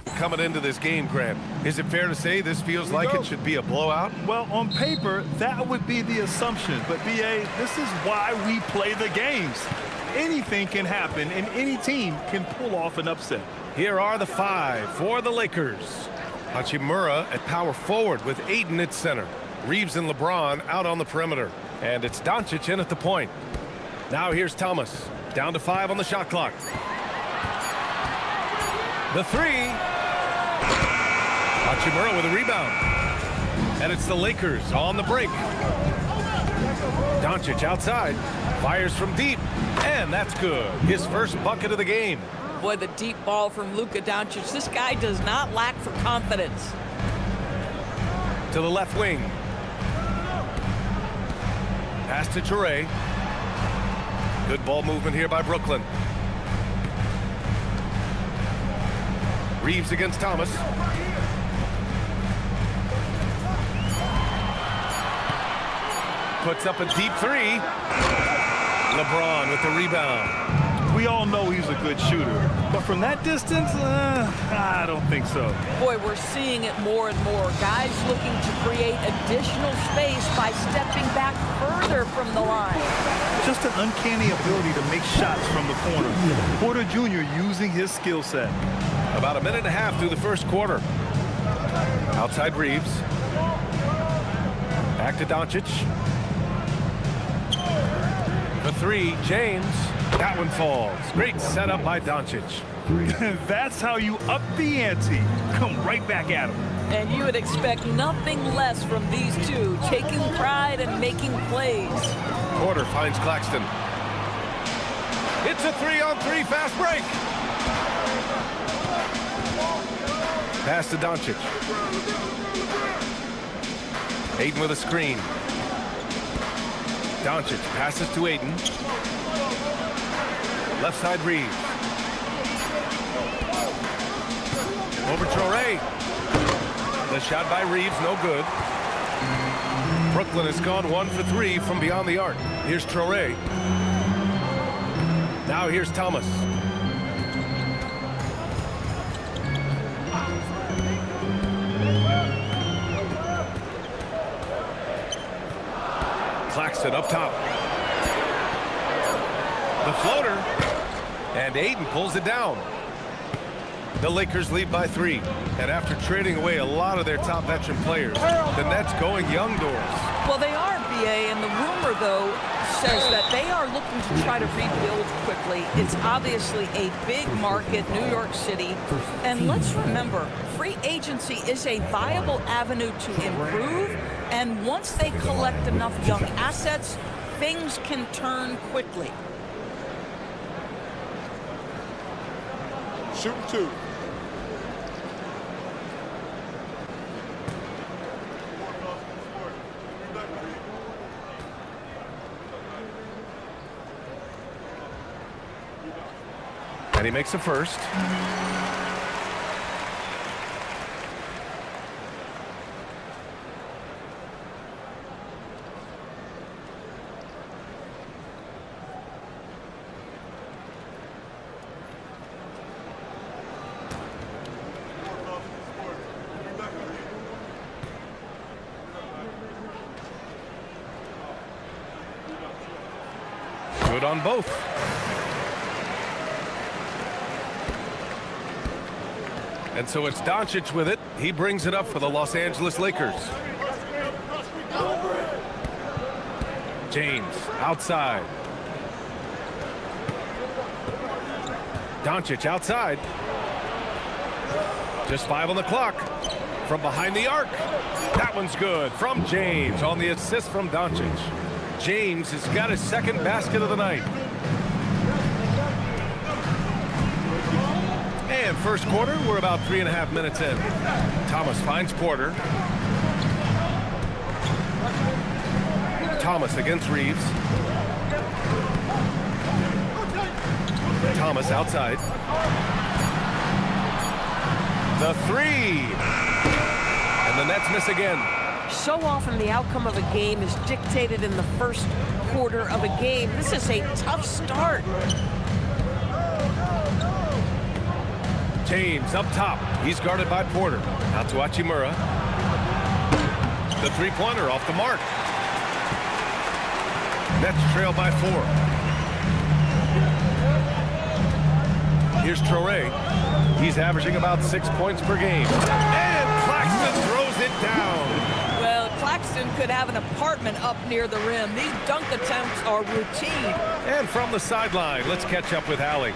coming into this game, Grant. Is it fair to say this feels like it should be a blowout? Well, on paper, that would be the assumption. But, B.A., this is why we play the games. Anything can happen, and any team can pull off an upset. Here are the 5 for the Lakers. Hachimura at power forward with Ayton at center. Reeves and LeBron out on the perimeter. And it's Doncic in at the point. Now here's Thomas. Down to 5 on the shot clock. The 3. Hachimura with a rebound. And it's the Lakers on the break. Doncic outside. Fires from deep. And that's good. His first bucket of the game. Boy, the deep ball from Luka Doncic. This guy does not lack for confidence. To the left wing. Pass to Toure. Good ball movement here by Brooklyn. Reeves against Thomas. Puts up a deep 3. LeBron with the rebound. We all know he's a good shooter, but from that distance, I don't think so. Boy, we're seeing it more and more. Guys looking to create additional space by stepping back further from the line. Just an uncanny ability to make shots from the corner. Porter Jr. using his skill set. About a minute and a half through the first quarter. Outside Reeves. Back to Doncic. The 3, James. That one falls. Great setup by Doncic. That's how you up the ante. Come right back at him. And you would expect nothing less from these two, taking pride and making plays. Porter finds Claxton. It's a 3-on-3 fast break. Pass to Doncic. Ayton with a screen. Doncic passes to Ayton. Left side Reeves. Over Toure. The shot by Reeves, no good. Brooklyn has gone 1 for 3 from beyond the arc. Here's Toure. Now here's Thomas. Claxton up top. The floater. And Ayton pulls it down. The Lakers lead by 3. And after trading away a lot of their top veteran players, the Nets going young doors. Well, they are, B.A., and the rumor, though, says that they are looking to try to rebuild quickly. It's obviously a big market, New York City. And let's remember, free agency is a viable avenue to improve. And once they collect enough young assets, things can turn quickly. Shooting 2. And he makes the first. Good on both. And so it's Doncic with it. He brings it up for the Los Angeles Lakers. James outside. Doncic outside. Just 5 on the clock. From behind the arc. That one's good from James on the assist from Doncic. James has got his second basket of the night. And first quarter, we're about 3.5 minutes in. Thomas finds Porter. Thomas against Reeves. Thomas outside. The 3. And the Nets miss again. So often the outcome of a game is dictated in the first quarter of a game. This is a tough start. James up top. He's guarded by Porter. Out to Hachimura. The three-pointer off the mark. Nets trail by 4. Here's Traore. He's averaging about 6 points per game. And Claxton throws it down. Well, Claxton could have an apartment up near the rim. These dunk attempts are routine. And from the sideline, let's catch up with Allie.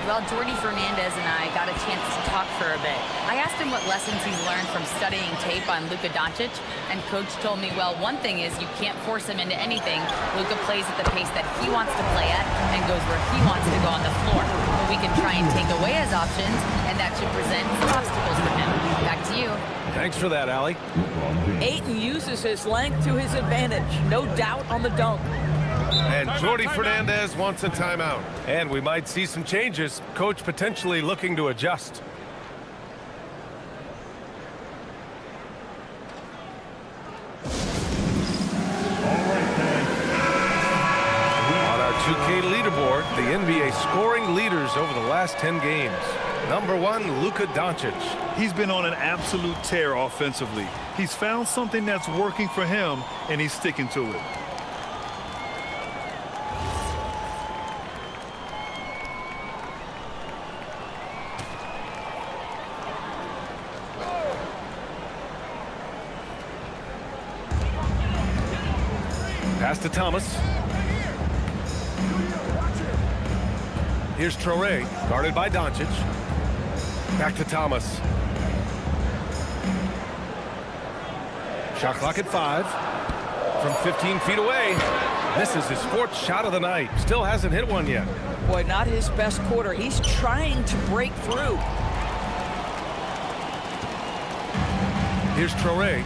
Well, Jordy Fernandez and I got a chance to talk for a bit. I asked him what lessons he's learned from studying tape on Luka Doncic, and Coach told me, well, one thing is you can't force him into anything. Luka plays at the pace that he wants to play at and goes where he wants to go on the floor. But we can try and take away his options, and that should present some obstacles for him. Back to you. Thanks for that, Allie. Ayton uses his length to his advantage. No doubt on the dunk. And Jordy Fernandez wants a timeout. And we might see some changes. Coach potentially looking to adjust. On our 2K leaderboard, the NBA scoring leaders over the last 10 games. Number 1, Luka Doncic. He's been on an absolute tear offensively. He's found something that's working for him, and he's sticking to it. Pass to Thomas. Here's Traore, guarded by Doncic. Back to Thomas. Shot clock at 5. From 15 feet away. This is his 4th shot of the night. Still hasn't hit one yet. Boy, not his best quarter. He's trying to break through. Here's Traore.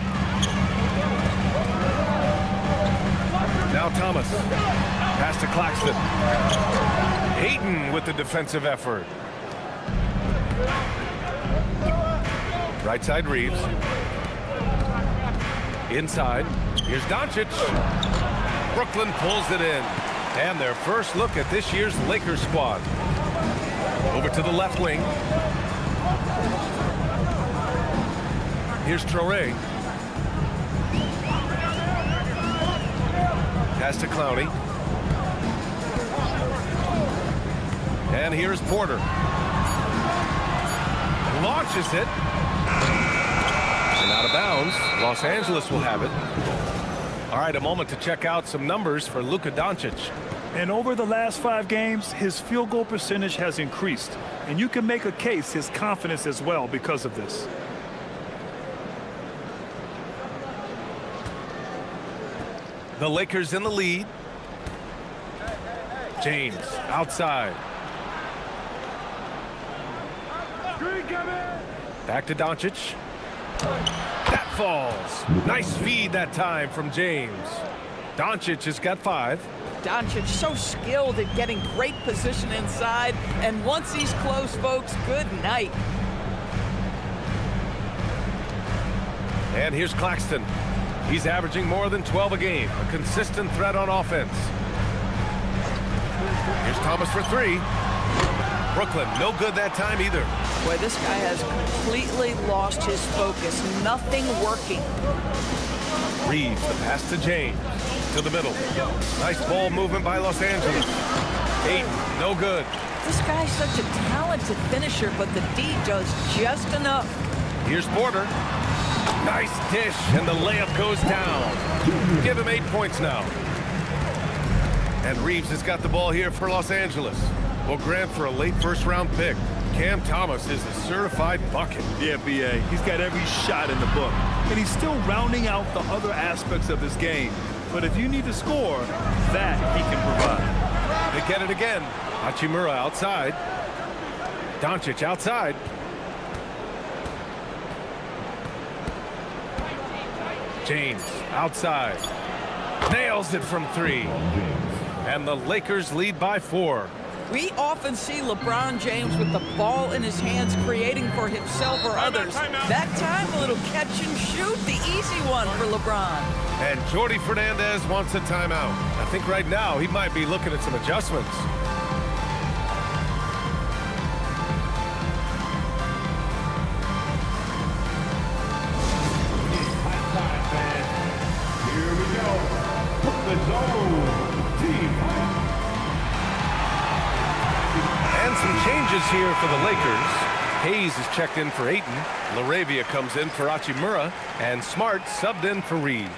Now Thomas. Pass to Claxton. Ayton with the defensive effort. Right side Reeves. Inside. Here's Doncic. Brooklyn pulls it in. And their first look at this year's Lakers squad. Over to the left wing. Here's Traore. Pass to Clowney. And here's Porter. Launches it. And out of bounds. Los Angeles will have it. All right, a moment to check out some numbers for Luka Doncic. And over the last 5 games, his field goal percentage has increased. And you can make a case his confidence as well because of this. The Lakers in the lead. James outside. Back to Doncic. That falls. Nice feed that time from James. Doncic has got 5. Doncic so skilled at getting great position inside. And once he's close, folks, good night. And here's Claxton. He's averaging more than 12 a game. A consistent threat on offense. Here's Thomas for 3. Brooklyn, no good that time either. Boy, this guy has completely lost his focus. Nothing working. Reeves, the pass to James. To the middle. Nice ball movement by Los Angeles. Ayton, no good. This guy's such a talented finisher, but the D does just enough. Here's Porter. Nice dish, and the layup goes down. Give him 8 points now. And Reeves has got the ball here for Los Angeles. Will grant for a late first-round pick. Cam Thomas is a certified bucket. Yeah, B.A. He's got every shot in the book. And he's still rounding out the other aspects of his game. But if you need to score, that he can provide. They get it again. Hachimura outside. Doncic outside. James outside. Nails it from 3. And the Lakers lead by 4. We often see LeBron James with the ball in his hands creating for himself or others. That time, a little catch and shoot, the easy one for LeBron. And Jordy Fernandez wants a timeout. I think right now he might be looking at some adjustments. Changes here for the Lakers. Hayes is checked in for Ayton. LaRavia comes in for Hachimura. And Smart subbed in for Reeves.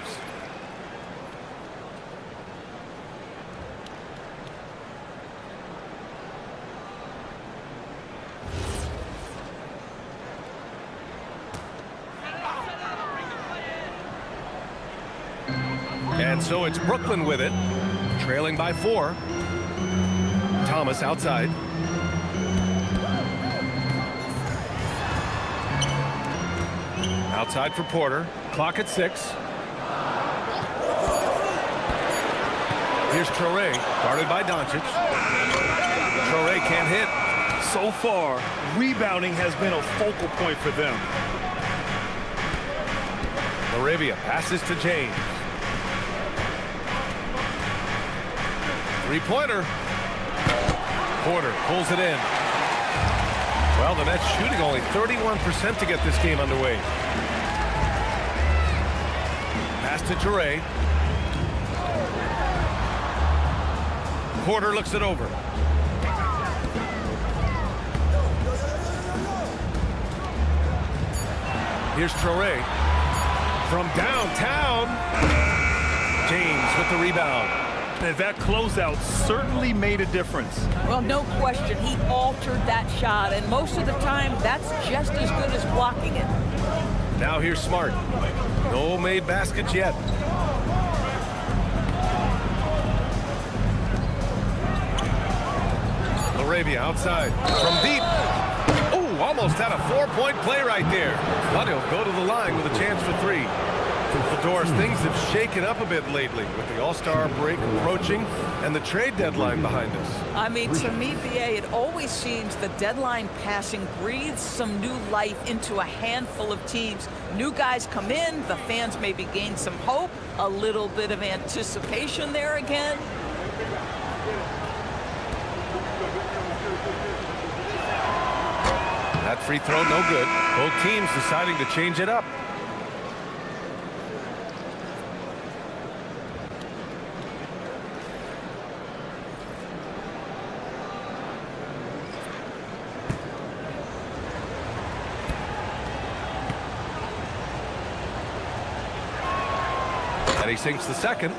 And so it's Brooklyn with it, trailing by 4. Thomas outside. Outside for Porter. Clock at 6. Here's Traore, guarded by Doncic. Traore can't hit. So far, rebounding has been a focal point for them. LaRavia passes to James. Three-pointer. Porter pulls it in. Well, the Nets shooting only 31% to get this game underway. Pass to Traore. Porter looks it over. Here's Traore. From downtown. James with the rebound. And that closeout certainly made a difference. Well, no question. He altered that shot, and most of the time, that's just as good as blocking it. Now here's Smart. No made baskets yet. LaRavia outside. From deep. Oh, almost had a 4-point play right there. But he'll go to the line with a chance for 3. Doris, things have shaken up a bit lately with the All-Star break approaching and the trade deadline behind us. I mean, to me, BA, it always seems the deadline passing breathes some new life into a handful of teams. New guys come in, the fans maybe gain some hope, a little bit of anticipation there again. That free throw, no good. Both teams deciding to change it up. And he sinks the second.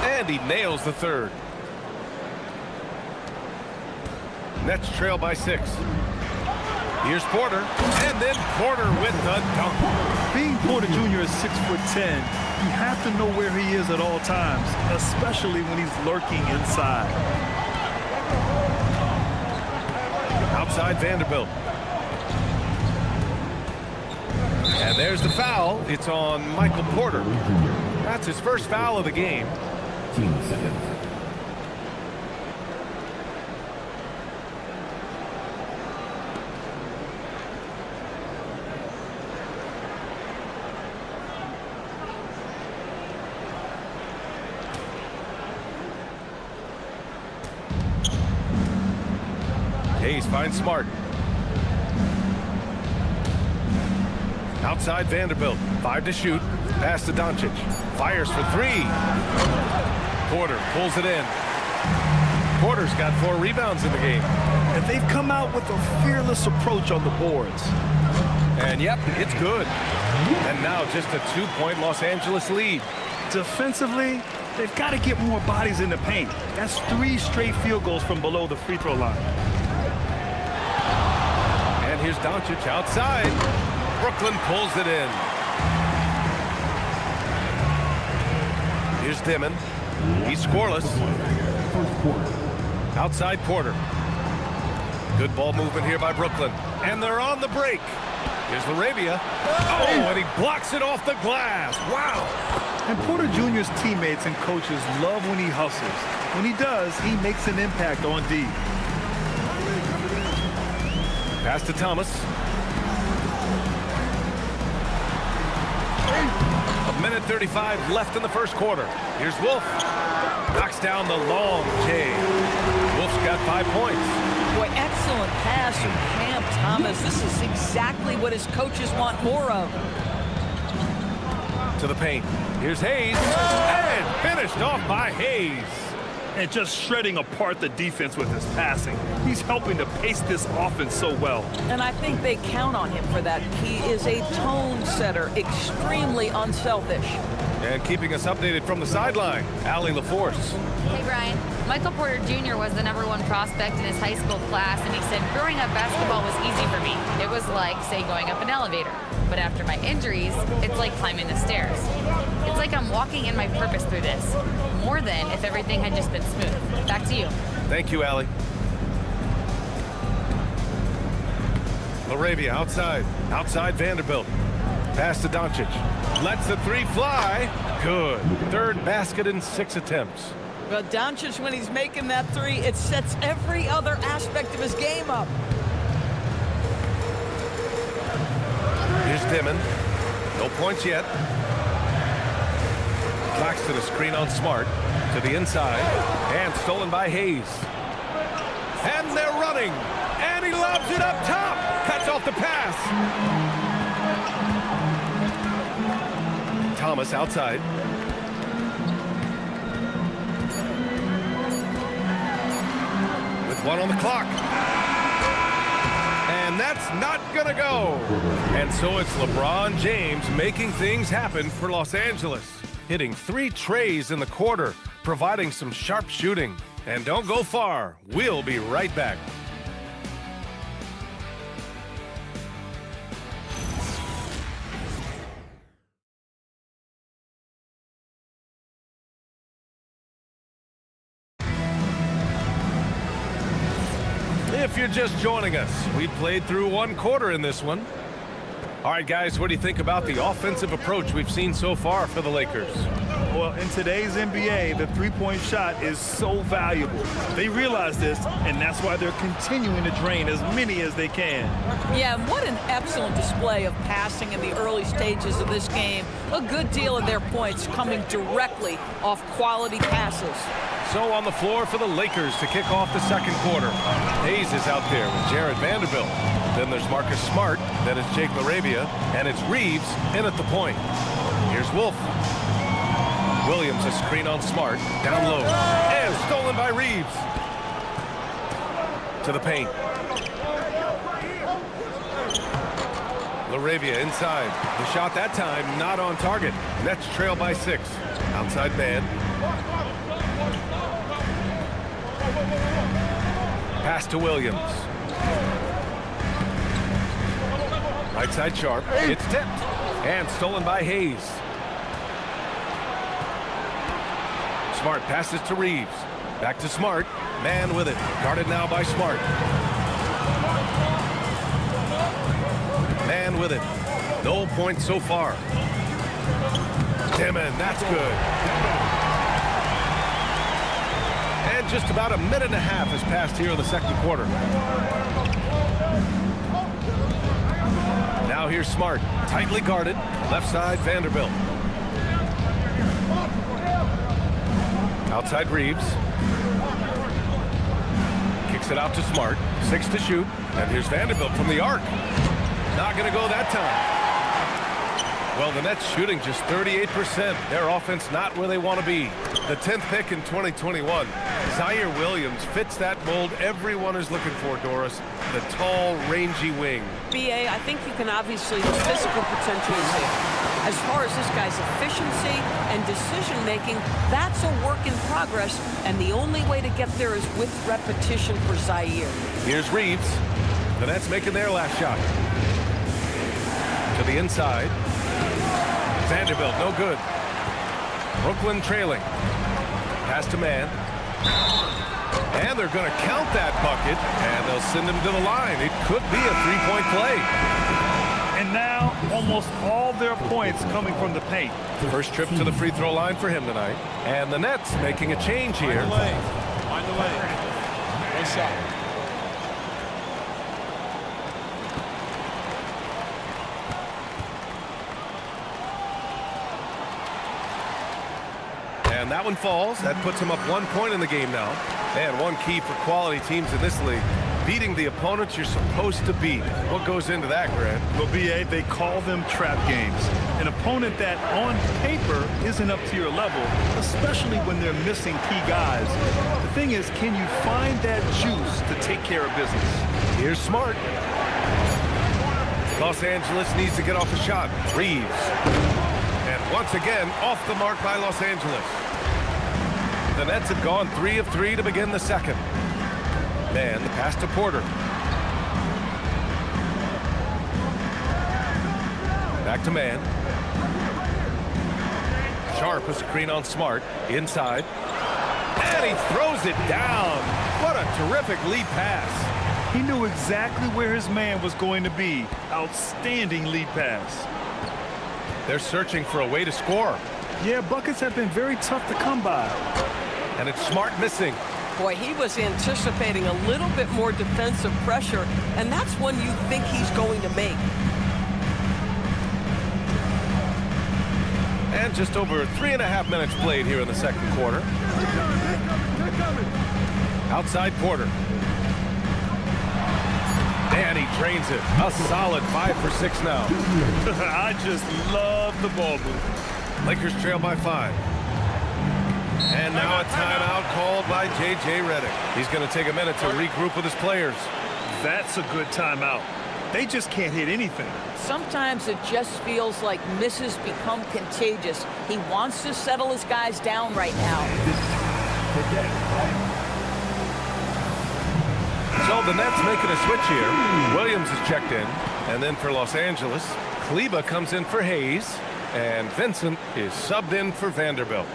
And he nails the third. Nets trail by 6. Here's Porter, and then Porter with the dunk. Being Porter Jr. is 6'10", you have to know where he is at all times, especially when he's lurking inside. Outside Vanderbilt. And there's the foul. It's on Michael Porter. That's his first foul of the game. 15 seconds. Hayes finds Smart. Outside Vanderbilt. 5 to shoot. Pass to Doncic. Fires for 3. Porter pulls it in. Porter's got 4 rebounds in the game. And they've come out with a fearless approach on the boards. And yep, it's good. And now just a 2-point Los Angeles lead. Defensively, they've got to get more bodies in the paint. That's 3 straight field goals from below the free throw line. And here's Doncic outside. Brooklyn pulls it in. Here's Dimon. He's scoreless. Outside Porter. Good ball movement here by Brooklyn. And they're on the break. Here's LaRavia. Oh, and he blocks it off the glass. Wow. And Porter Jr.'s teammates and coaches love when he hustles. When he does, he makes an impact on D. Pass to Thomas. 1:30 5:35 left in the first quarter. Here's Wolf. Knocks down the long J. Wolf's got 5 points. Boy, excellent pass from Cam Thomas. This is exactly what his coaches want more of. To the paint. Here's Hayes. And finished off by Hayes. And just shredding apart the defense with his passing. He's helping to pace this offense so well. And I think they count on him for that. He is a tone setter, extremely unselfish. And keeping us updated from the sideline, Allie LaForce. Hey, Brian. Michael Porter Jr. was the #1 prospect in his high school class, and he said growing up basketball was easy for me. It was like, say, going up an elevator. But after my injuries, it's like climbing the stairs. It's like I'm walking in my purpose through this, more than if everything had just been smooth. Back to you. Thank you, Allie. LaRavia outside. Outside Vanderbilt. Pass to Doncic. Lets the three fly. Good. Third basket in 6 attempts. Well, Doncic, when he's making that three, it sets every other aspect of his game up. Here's Dimon. No points yet. Claxton a screen on Smart. To the inside. And stolen by Hayes. And they're running. And he lobs it up top. Cuts off the pass. Thomas outside. With 1 on the clock. And that's not gonna go. And so it's LeBron James making things happen for Los Angeles. Hitting 3 trays in the quarter, providing some sharp shooting. And don't go far. We'll be right back. If you're just joining us, we played through 1 quarter in this one. All right, guys, what do you think about the offensive approach we've seen so far for the Lakers? Well, in today's NBA, the three-point shot is so valuable. They realize this, and that's why they're continuing to drain as many as they can. Yeah, and what an excellent display of passing in the early stages of this game. A good deal of their points coming directly off quality passes. So on the floor for the Lakers to kick off the second quarter. Hayes is out there with Jared Vanderbilt. Then there's Marcus Smart. Then it's Jake LaRavia. And it's Reeves in at the point. Here's Wolf. Williams a screen on Smart. Down low. And stolen by Reeves. To the paint. LaRavia inside. The shot that time not on target. Nets trail by 6. Outside man. Pass to Williams. Right side Sharp. It's tipped. And stolen by Hayes. Smart passes to Reeves. Back to Smart. Man with it. Guarded now by Smart. Man with it. No points so far. Dimon, that's good. And just about a minute and a half has passed here in the second quarter. Now here's Smart. Tightly guarded. Left side, Vanderbilt. Outside Reeves. Kicks it out to Smart. 6 to shoot. And here's Vanderbilt from the arc. Not going to go that time. Well, the Nets shooting just 38%. Their offense not where they want to be. The 10th pick in 2021. Zaire Williams fits that mold everyone is looking for, Doris. The tall, rangy wing. BA, I think you can obviously, the physical potential is there. As far as this guy's efficiency and decision-making, that's a work in progress, and the only way to get there is with repetition for Zaire. Here's Reeves. The Nets making their last shot. To the inside. Vanderbilt, no good. Brooklyn trailing. Pass to man. And they're going to count that bucket, and they'll send him to the line. It could be a three-point play. And now, almost all their points coming from the paint. First trip to the free throw line for him tonight. And the Nets making a change here. Find the lane. One shot. And that one falls. That puts him up 1 point in the game now. And one key for quality teams in this league, beating the opponents you're supposed to beat. What goes into that, Grant? Well, BA, they call them trap games. An opponent that on paper isn't up to your level, especially when they're missing key guys. The thing is, can you find that juice to take care of business? Here's Smart. Los Angeles needs to get off a shot. Reeves. And once again, off the mark by Los Angeles. The Nets have gone 3 of 3 to begin the second. Man, the pass to Porter. Back to Man. Sharp a screen on Smart. Inside. And he throws it down. What a terrific lead pass. He knew exactly where his man was going to be. Outstanding lead pass. They're searching for a way to score. Yeah, buckets have been very tough to come by. And it's Smart missing. Boy, he was anticipating a little bit more defensive pressure, and that's one you think he's going to make. And just over 3.5 minutes played here in the second quarter. Outside Porter. And he drains it. A solid 5 for 6 now. I just love the ball move. Lakers trail by 5. And now a timeout called by J.J. Redick. He's going to take a minute to regroup with his players. That's a good timeout. They just can't hit anything. Sometimes it just feels like misses become contagious. He wants to settle his guys down right now. So the Nets making a switch here. Williams is checked in. And then for Los Angeles, Kleber comes in for Hayes. And Vincent is subbed in for Vanderbilt.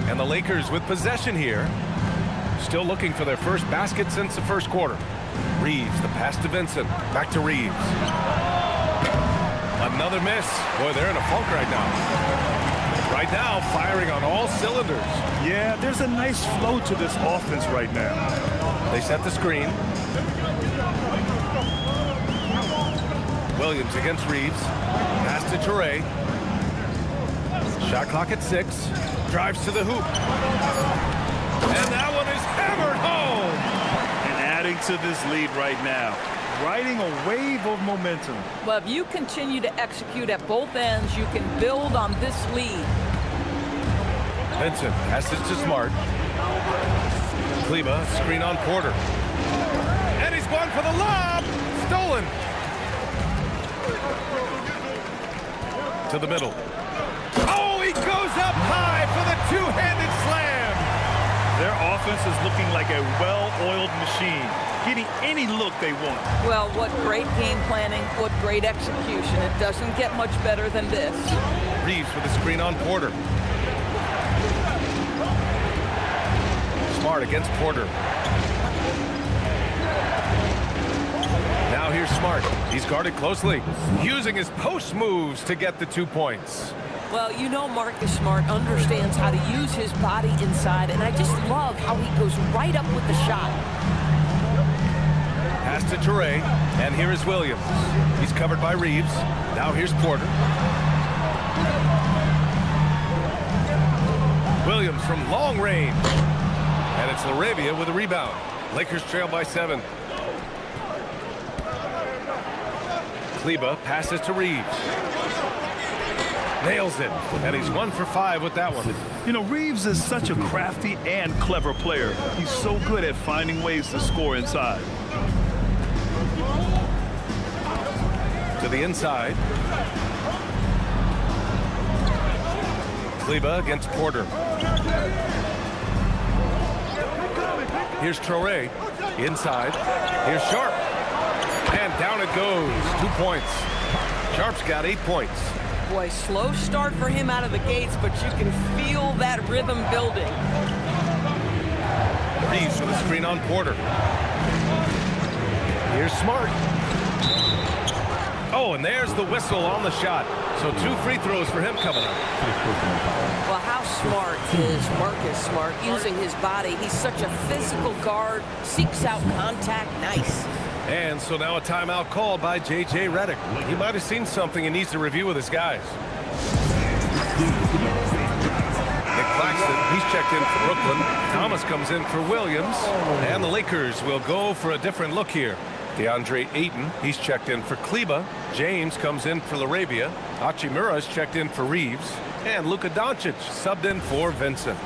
And the Lakers with possession here. Still looking for their first basket since the first quarter. Reeves, the pass to Vincent. Back to Reeves. Another miss. Boy, they're in a funk right now. Right now, firing on all cylinders. Yeah, there's a nice flow to this offense right now. They set the screen. Williams against Reeves. Pass to Toure. Shot clock at 6. Drives to the hoop. And that one is hammered home. And adding to this lead right now. Riding a wave of momentum. Well, if you continue to execute at both ends, you can build on this lead. Vincent passes to Smart. Kleber, screen on Porter. And he's going for the lob. Stolen. To the middle. Oh, he goes up high for the two-handed slam. Their offense is looking like a well-oiled machine, getting any look they want. Well, what great game planning, what great execution. It doesn't get much better than this. Reeves with a screen on Porter. Smart against Porter. Now here's Smart. He's guarded closely, using his post moves to get the 2 points. Well, you know Marcus Smart understands how to use his body inside, and I just love how he goes right up with the shot. Pass to Toure, and here is Williams. He's covered by Reeves. Now here's Porter. Williams from long range. And it's LaRavia with a rebound. Lakers trail by 7. Kleber passes to Reeves. Nails it. And he's 1 for 5 with that one. You know, Reeves is such a crafty and clever player. He's so good at finding ways to score inside. To the inside. Kleber against Porter. Here's Traore. Inside. Here's Sharp. And down it goes. 2 points. Sharp's got 8 points. Boy, slow start for him out of the gates, but you can feel that rhythm building. Reeves with a screen on Porter. Here's Smart. Oh, and there's the whistle on the shot. So 2 free throws for him coming up. Well, how smart is Marcus Smart using his body? He's such a physical guard, seeks out contact. Nice. And so now a timeout called by J.J. Redick. He might have seen something and needs to review with his guys. Nick Claxton, he's checked in for Brooklyn. Thomas comes in for Williams. And the Lakers will go for a different look here. DeAndre Ayton, he's checked in for Kleba. James comes in for LaRavia. Hachimura's checked in for Reeves. And Luka Doncic subbed in for Vincent.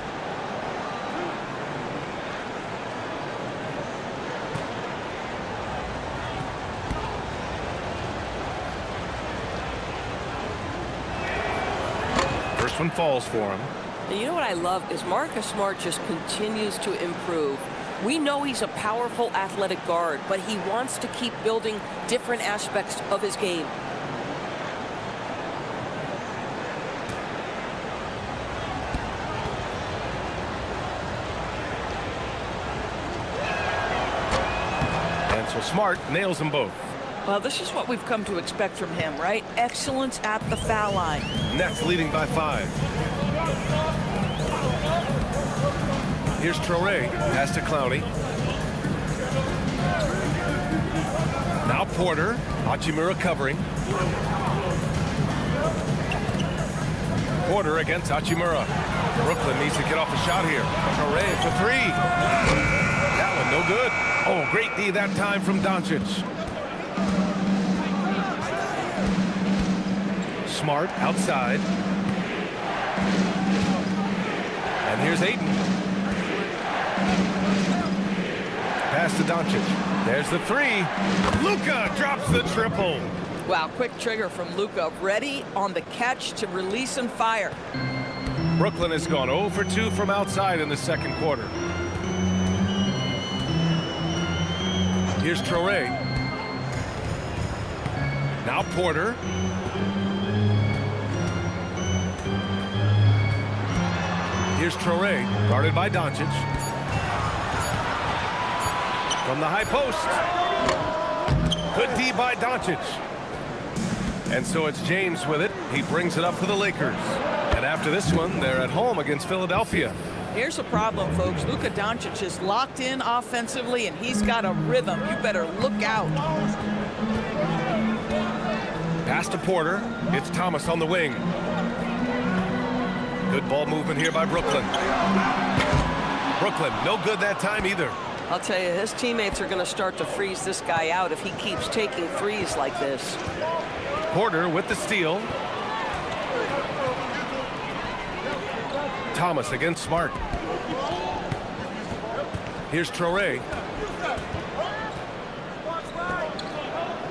First one falls for him. And you know what I love is Marcus Smart just continues to improve. We know he's a powerful athletic guard, but he wants to keep building different aspects of his game. And so Smart nails them both. Well, this is what we've come to expect from him, right? Excellence at the foul line. Nets leading by 5. Here's Traore, pass to Clowney. Now Porter, Hachimura covering. Porter against Hachimura. Brooklyn needs to get off a shot here. Traore for 3. That one no good. Oh, great D that time from Doncic. Smart outside. And here's Ayton. Pass to Doncic. There's the 3. Luka drops the triple. Wow, quick trigger from Luka. Ready on the catch to release and fire. Brooklyn has gone 0 for 2 from outside in the second quarter. Here's Traore. Now Porter. Here's Traore, guarded by Doncic. From the high post. Good D by Doncic. And so it's James with it. He brings it up for the Lakers. And after this one, they're at home against Philadelphia. Here's the problem, folks. Luka Doncic is locked in offensively, and he's got a rhythm. You better look out. Pass to Porter. It's Thomas on the wing. Good ball movement here by Brooklyn. Brooklyn, no good that time either. I'll tell you, his teammates are going to start to freeze this guy out if he keeps taking threes like this. Porter with the steal. Thomas against Smart. Here's Traore.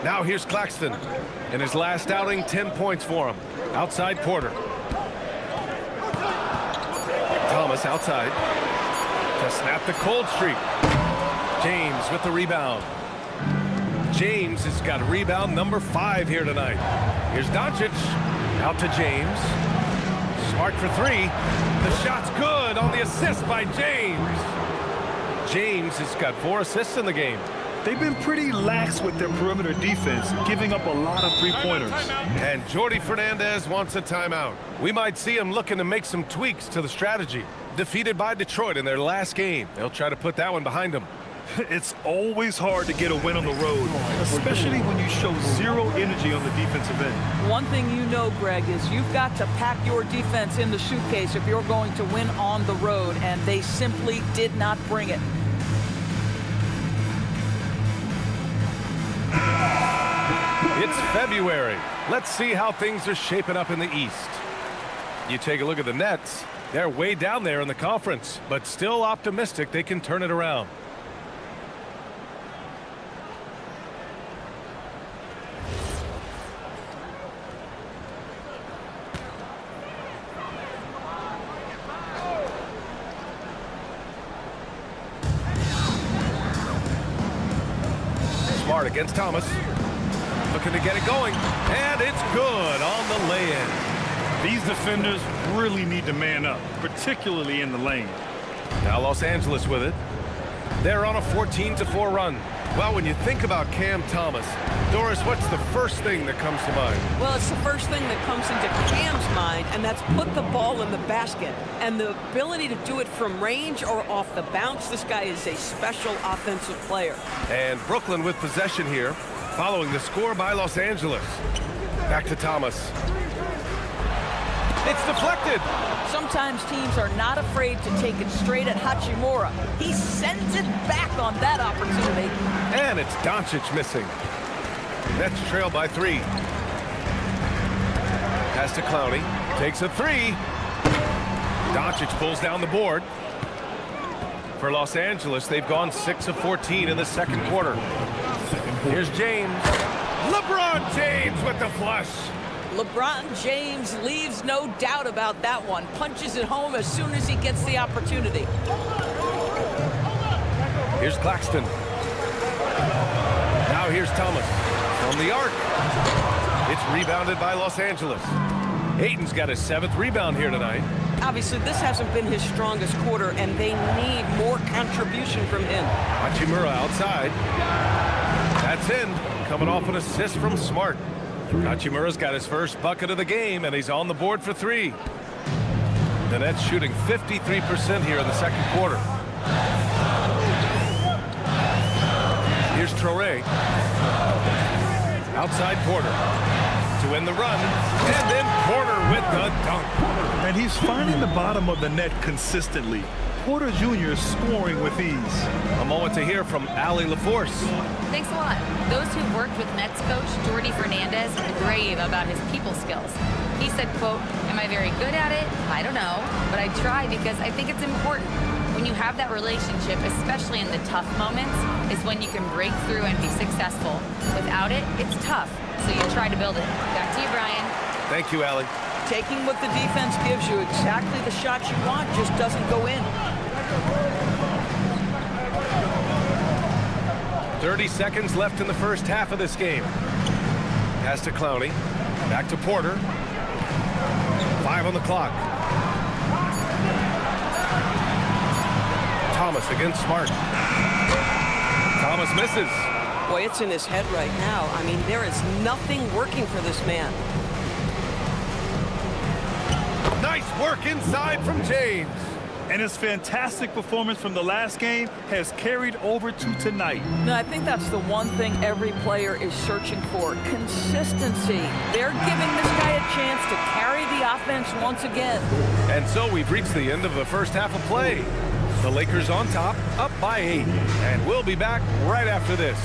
Now here's Claxton. In his last outing, 10 points for him. Outside Porter. Thomas outside to snap the cold streak. James with the rebound. James has got rebound number 5 here tonight. Here's Doncic. Out to James. Smart for 3. The shot's good on the assist by James. James has got 4 assists in the game. They've been pretty lax with their perimeter defense, giving up a lot of three-pointers. And Jordi Fernandez wants a timeout. We might see him looking to make some tweaks to the strategy. Defeated by Detroit in their last game. They'll try to put that one behind them. It's always hard to get a win on the road, especially when you show zero energy on the defensive end. One thing you know, Greg, is you've got to pack your defense in the suitcase if you're going to win on the road, and they simply did not bring it. It's February. Let's see how things are shaping up in the East. You take a look at the Nets. They're way down there in the conference, but still optimistic they can turn it around. Smart against Thomas. Looking to get it going, and it's good on the lay-in. These defenders really need to man up, particularly in the lane. Now Los Angeles with it. They're on a 14-4 run. Well, when you think about Cam Thomas, Doris, what's the first thing that comes to mind? Well, it's the first thing that comes into Cam's mind, and that's put the ball in the basket. And the ability to do it from range or off the bounce, this guy is a special offensive player. And Brooklyn with possession here, following the score by Los Angeles. Back to Thomas. It's deflected. Sometimes teams are not afraid to take it straight at Hachimura. He sends it back on that opportunity. And it's Doncic missing. Nets trail by 3. Pass to Clowney. Takes a 3. Doncic pulls down the board. For Los Angeles, they've gone 6 of 14 in the second quarter. Here's James. LeBron James with the flush. LeBron James leaves no doubt about that one. Punches it home as soon as he gets the opportunity. Here's Claxton. Now here's Thomas from the arc. It's rebounded by Los Angeles. Ayton's got his 7th rebound here tonight. Obviously, this hasn't been his strongest quarter, and they need more contribution from him. Hachimura outside. That's in. Coming off an assist from Smart. Hachimura's got his first bucket of the game, and he's on the board for 3. The Nets shooting 53% here in the second quarter. Here's Traore. Outside Porter. To win the run. And then Porter with the dunk. And he's finding the bottom of the net consistently. Porter Jr. is scoring with ease. A moment to hear from Allie LaForce. Thanks a lot. Those who've worked with Nets coach Jordi Fernandez rave about his people skills. He said, quote, "Am I very good at it? I don't know, but I try because I think it's important. When you have that relationship, especially in the tough moments, is when you can break through and be successful. Without it, it's tough, so you try to build it." Back to you, Brian. Thank you, Allie. Taking what the defense gives you, exactly the shot you want, just doesn't go in. 30 seconds left in the first half of this game. Pass to Clowney. Back to Porter. 5 on the clock. Thomas against Smart. Thomas misses. Boy, it's in his head right now. I mean, there is nothing working for this man. Nice work inside from James. And his fantastic performance from the last game has carried over to tonight. No, I think that's the one thing every player is searching for. Consistency. They're giving this guy a chance to carry the offense once again. And so we've reached the end of the first half of play. The Lakers on top, up by 8. And we'll be back right after this.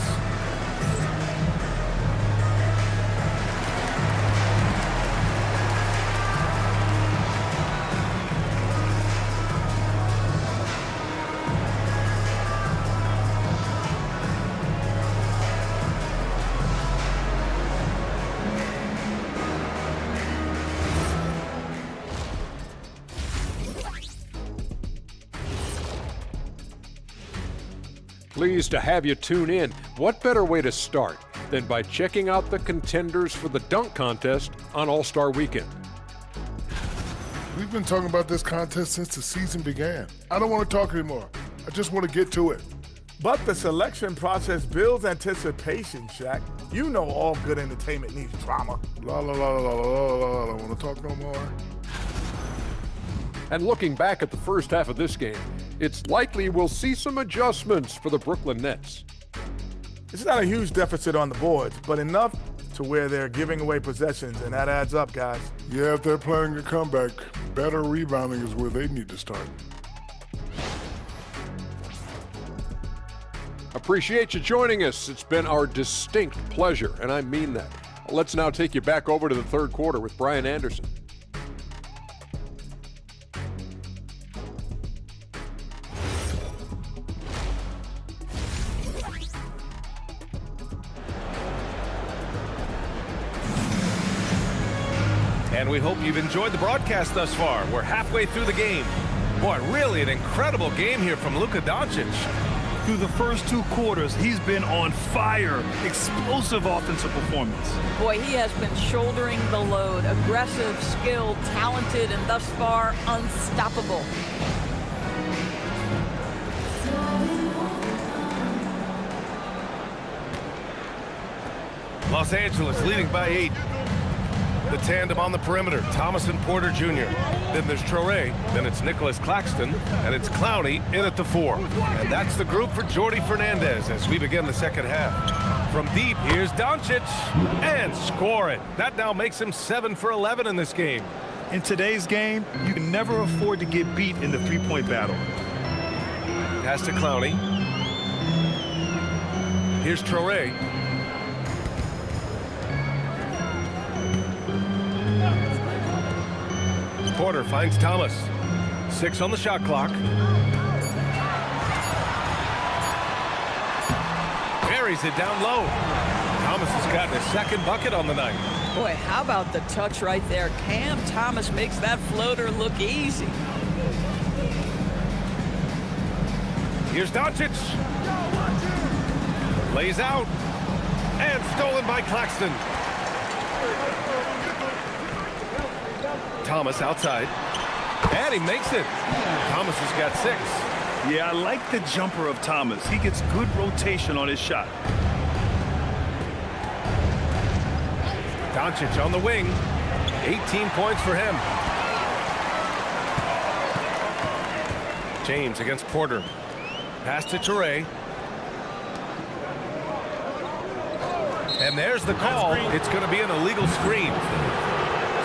Pleased to have you tune in. What better way to start than by checking out the contenders for the dunk contest on All-Star Weekend? We've been talking about this contest since the season began. I don't want to talk anymore. I just want to get to it. But the selection process builds anticipation, Shaq. You know all good entertainment needs drama. La la la la la la la. I don't want to talk no more. And looking back at the first half of this game, it's likely we'll see some adjustments for the Brooklyn Nets. It's not a huge deficit on the boards, but enough to where they're giving away possessions, and that adds up, guys. Yeah, if they're playing a comeback, better rebounding is where they need to start. Appreciate you joining us. It's been our distinct pleasure, and I mean that. Let's now take you back over to the third quarter with Brian Anderson. And we hope you've enjoyed the broadcast thus far. We're halfway through the game. Boy, really an incredible game here from Luka Doncic. Through the first 2 quarters, he's been on fire. Explosive offensive performance. Boy, he has been shouldering the load. Aggressive, skilled, talented, and thus far, unstoppable. Los Angeles leading by 8. The tandem on the perimeter, Thomas and Porter Jr. Then there's Traore, then it's Nicholas Claxton, and it's Clowney in at the 4. And that's the group for Jordi Fernandez as we begin the second half. From deep, here's Doncic, and score it. That now makes him 7 for 11 in this game. In today's game, you can never afford to get beat in the three-point battle. Pass to Clowney. Here's Traore. Porter finds Thomas. 6 on the shot clock. Buries it down low. Thomas has gotten his second bucket on the night. Boy, how about the touch right there? Cam Thomas makes that floater look easy. Here's Doncic. Lays out. And stolen by Claxton. Thomas outside. And he makes it. Thomas has got 6. Yeah, I like the jumper of Thomas. He gets good rotation on his shot. Doncic on the wing. 18 points for him. James against Porter. Pass to Traore. And there's the call. It's going to be an illegal screen.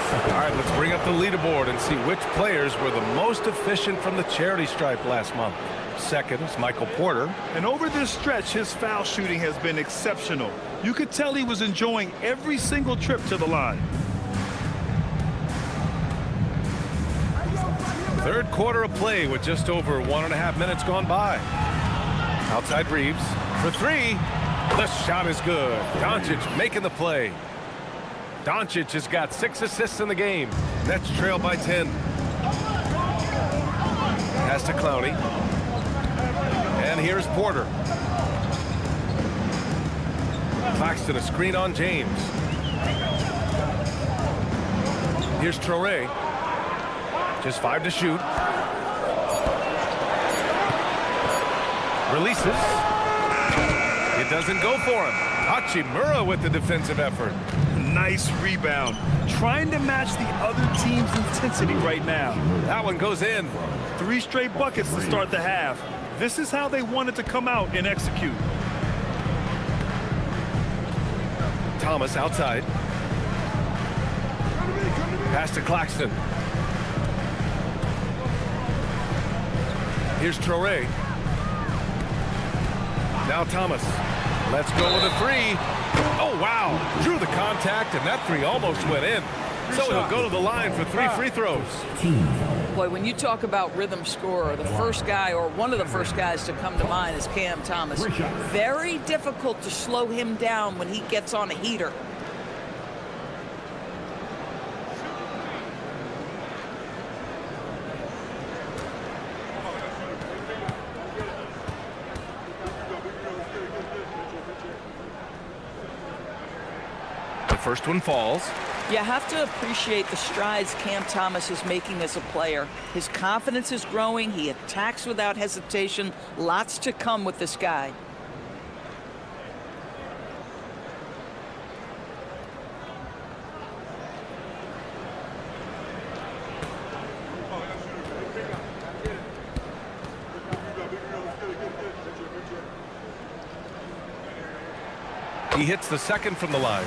All right, let's bring up the leaderboard and see which players were the most efficient from the charity stripe last month. Second is Michael Porter. And over this stretch, his foul shooting has been exceptional. You could tell he was enjoying every single trip to the line. Third quarter of play with just over 1.5 minutes gone by. Outside Reeves for 3. The shot is good. Doncic making the play. Doncic has got 6 assists in the game. Nets trail by 10. Pass to Clowney. And here's Porter. Claxton a screen on James. Here's Traore. Just 5 to shoot. Releases. It doesn't go for him. Hachimura with the defensive effort. Nice rebound. Trying to match the other team's intensity right now. That one goes in. 3 straight buckets to start the half. This is how they wanted to come out and execute. Thomas outside. Pass to Claxton. Here's Traore. Now Thomas. Let's go with a 3. Oh, wow. Drew the contact, and that 3 almost went in. So he'll go to the line for 3 free throws. Boy, when you talk about rhythm scorer, the first guy or one of the first guys to come to mind is Cam Thomas. Very difficult to slow him down when he gets on a heater. First one falls. You have to appreciate the strides Cam Thomas is making as a player. His confidence is growing. He attacks without hesitation. Lots to come with this guy. He hits the second from the line.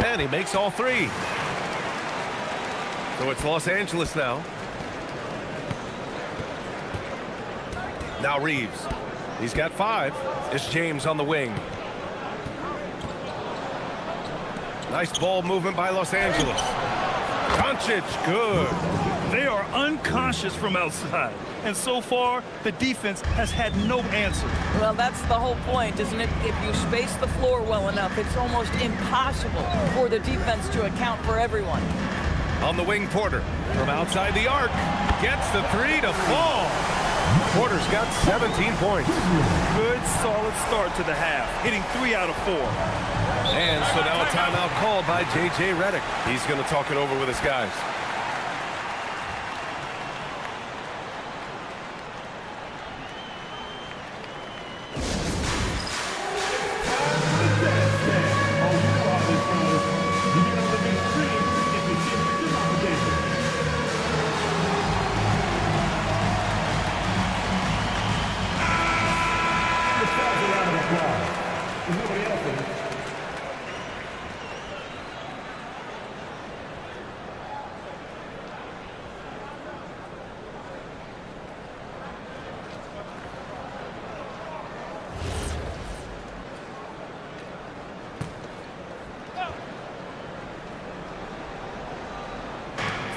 And he makes all 3. So it's Los Angeles now. Now Reeves. He's got 5. It's James on the wing. Nice ball movement by Los Angeles. Doncic, good. They are unconscious from outside. And so far, the defense has had no answer. Well, that's the whole point, isn't it? If you space the floor well enough, it's almost impossible for the defense to account for everyone. On the wing, Porter from outside the arc gets the 3 to fall. Porter's got 17 points. Good, solid start to the half, hitting 3 out of 4. And so now a timeout called by J.J. Redick. He's going to talk it over with his guys.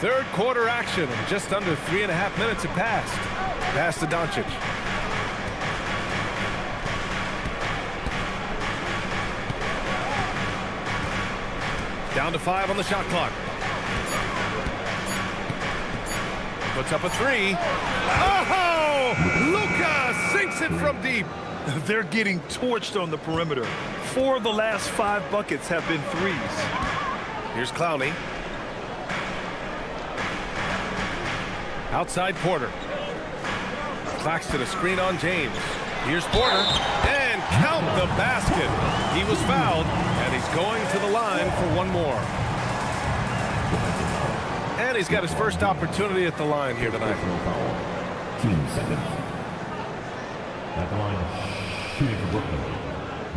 Third quarter action, and just under 3.5 minutes have passed. Pass to Doncic. Down to 5 on the shot clock. Puts up a 3. Oh! Luka sinks it from deep. They're getting torched on the perimeter. 4 of the last 5 buckets have been threes. Here's Clowney. Outside Porter. Claxton a screen on James. Here's Porter. And count the basket. He was fouled, and he's going to the line for one more. And he's got his first opportunity at the line here tonight. 2 seconds. At the line, shooting for Brooklyn,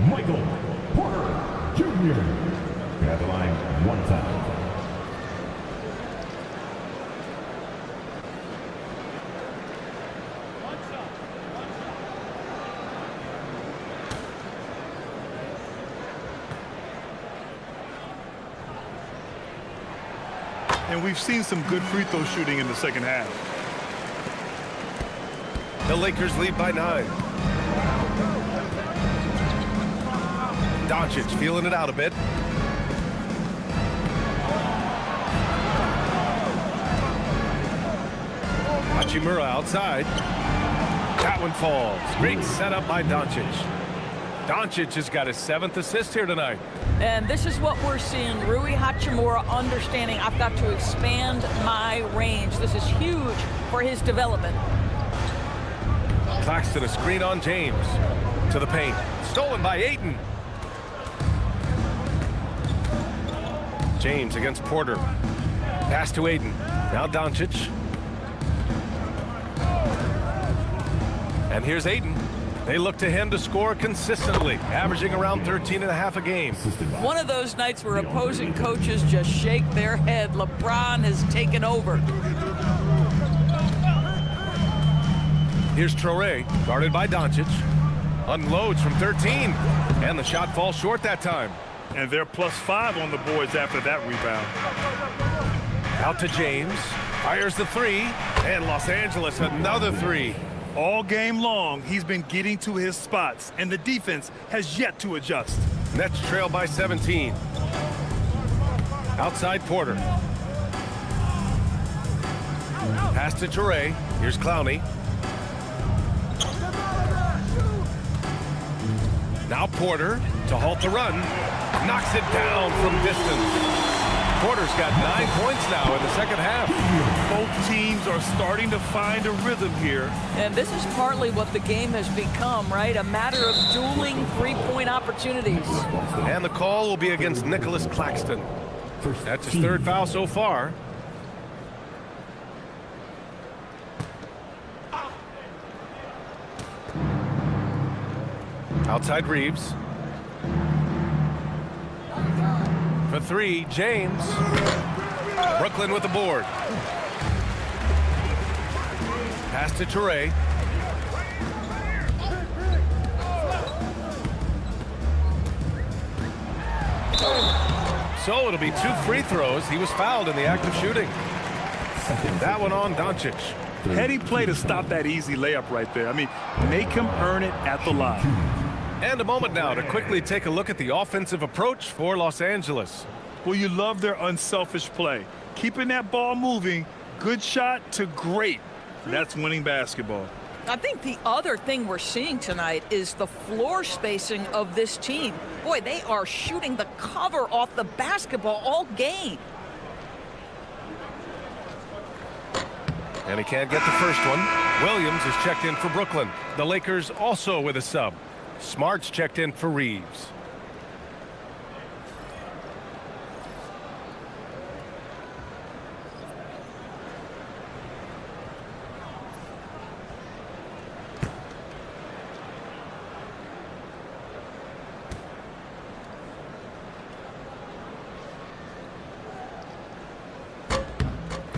Michael Porter Jr. At the line, 1 foul. And we've seen some good free throw shooting in the second half. The Lakers lead by 9. Doncic feeling it out a bit. Hachimura outside. That one falls. Great setup by Doncic. Doncic has got his 7th assist here tonight. And this is what we're seeing. Rui Hachimura understanding I've got to expand my range. This is huge for his development. Claxton a screen on James. To the paint. Stolen by Ayton. James against Porter. Pass to Ayton. Now Doncic. And here's Ayton. They look to him to score consistently, averaging around 13.5 a game. One of those nights where opposing coaches just shake their head. LeBron has taken over. Here's Traore, guarded by Doncic. Unloads from 13, and the shot falls short that time. And they're +5 on the boards after that rebound. Out to James, fires the 3, and Los Angeles another 3. All game long, he's been getting to his spots, and the defense has yet to adjust. Nets trail by 17. Outside Porter. Pass to Traore. Here's Clowney. Now Porter to halt the run. Knocks it down from distance. Porter's got 9 points now in the second half. Both teams are starting to find a rhythm here. And this is partly what the game has become, right? A matter of dueling three-point opportunities. And the call will be against Nicholas Claxton. That's his 3rd foul so far. Outside Reeves. For 3, James. Brooklyn with the board. Pass to Traore. So it'll be 2 free throws. He was fouled in the act of shooting. That one on Doncic. Heady play to stop that easy layup right there. I mean, make him earn it at the line. And a moment now to quickly take a look at the offensive approach for Los Angeles. Well, you love their unselfish play. Keeping that ball moving, good shot to great. That's winning basketball. I think the other thing we're seeing tonight is the floor spacing of this team. Boy, they are shooting the cover off the basketball all game. And he can't get the first one. Williams is checked in for Brooklyn. The Lakers also with a sub. Smart's checked in for Reeves.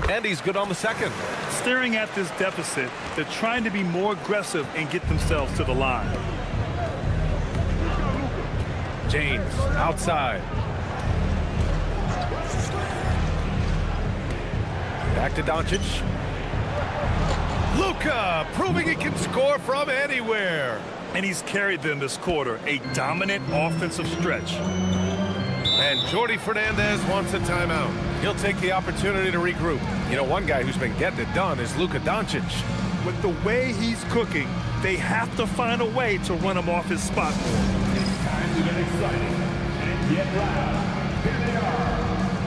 And he's good on the second. Staring at this deficit, they're trying to be more aggressive and get themselves to the line. James outside. Back to Doncic. Luka proving he can score from anywhere. And he's carried them this quarter, a dominant offensive stretch. And Jordi Fernandez wants a timeout. He'll take the opportunity to regroup. You know, one guy who's been getting it done is Luka Doncic. With the way he's cooking, they have to find a way to run him off his spot more. It's time to get excited and get loud. Here they are.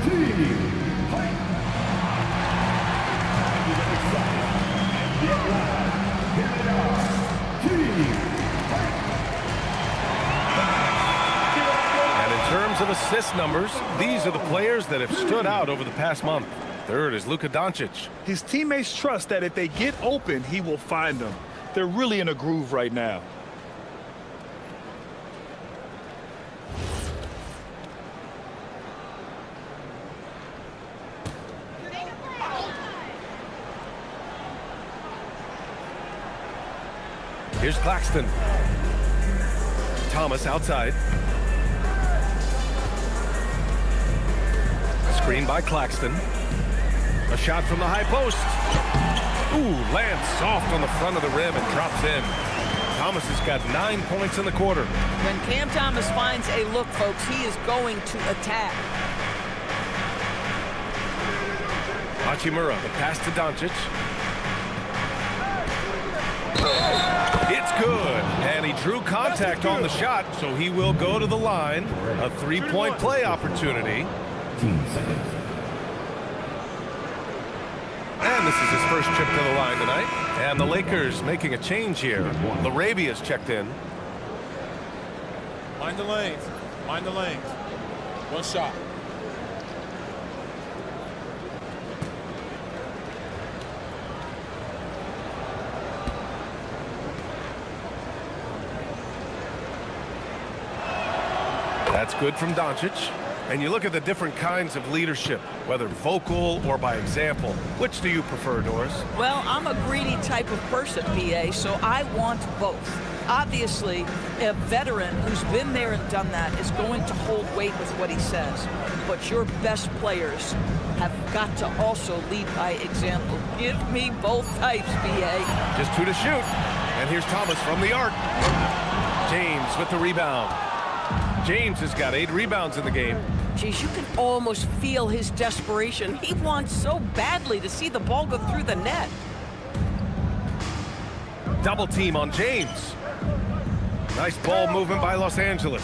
Team Fight. Time to get excited and get loud. Here they are. Team Fight. And in terms of assist numbers, these are the players that have stood out over the past month. Third is Luka Doncic. His teammates trust that if they get open, he will find them. They're really in a groove right now. Here's Claxton. Thomas outside. Screen by Claxton. A shot from the high post. Ooh, lands soft on the front of the rim and drops in. Thomas has got 9 points in the quarter. When Cam Thomas finds a look, folks, he is going to attack. Hachimura, the pass to Doncic. It's good. And he drew contact on the shot, so he will go to the line. A three-point play opportunity. 15 seconds. And this is his first trip to the line tonight. And the Lakers making a change here. Larabia's checked in. Mind the lanes. Mind the lanes. One shot. That's good from Doncic. And you look at the different kinds of leadership, whether vocal or by example. Which do you prefer, Doris? Well, I'm a greedy type of person, PA, so I want both. Obviously, a veteran who's been there and done that is going to hold weight with what he says. But your best players have got to also lead by example. Give me both types, PA. Just 2 to shoot. And here's Thomas from the arc. James with the rebound. James has got 8 rebounds in the game. Geez, you can almost feel his desperation. He wants so badly to see the ball go through the net. Double team on James. Nice ball movement by Los Angeles.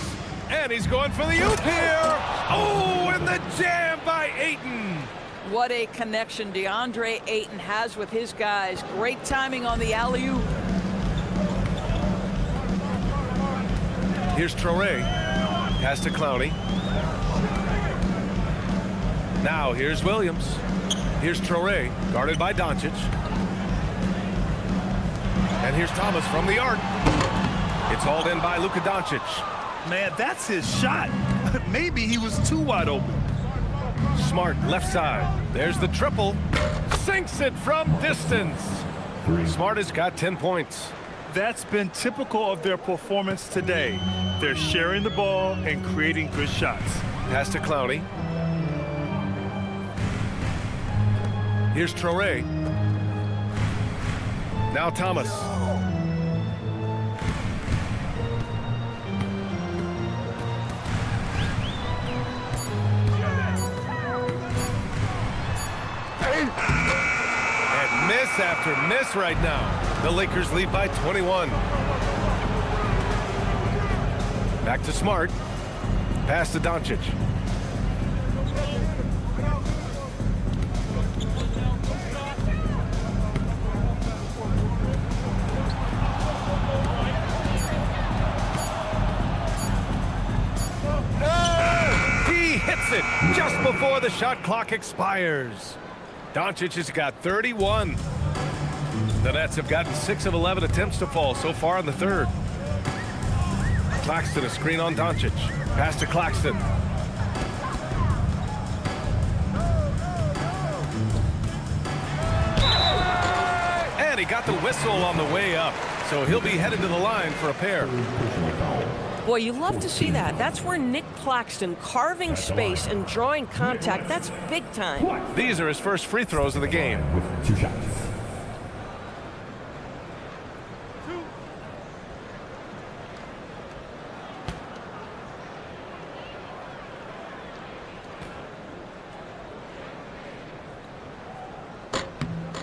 And he's going for the oop here. Oh, and the jam by Ayton. What a connection DeAndre Ayton has with his guys. Great timing on the alley-oop. Here's Traore. Pass to Clowney. Now here's Williams. Here's Traore, guarded by Doncic. And here's Thomas from the arc. It's hauled in by Luka Doncic. Man, that's his shot. Maybe he was too wide open. Smart left side. There's the triple. Sinks it from distance. Smart has got 10 points. That's been typical of their performance today. They're sharing the ball and creating good shots. Pass to Clowney. Here's Traore. Now Thomas. And miss after miss right now. The Lakers lead by 21. Back to Smart. Pass to Doncic. He hits it just before the shot clock expires. Doncic has got 31. The Nets have gotten 6 of 11 attempts to fall so far in the third. Claxton, a screen on Doncic. Pass to Claxton. And he got the whistle on the way up, so he'll be headed to the line for a pair. Boy, you love to see that. That's where Nick Claxton carving space and drawing contact. That's big time. These are his first free throws of the game. With 2 shots.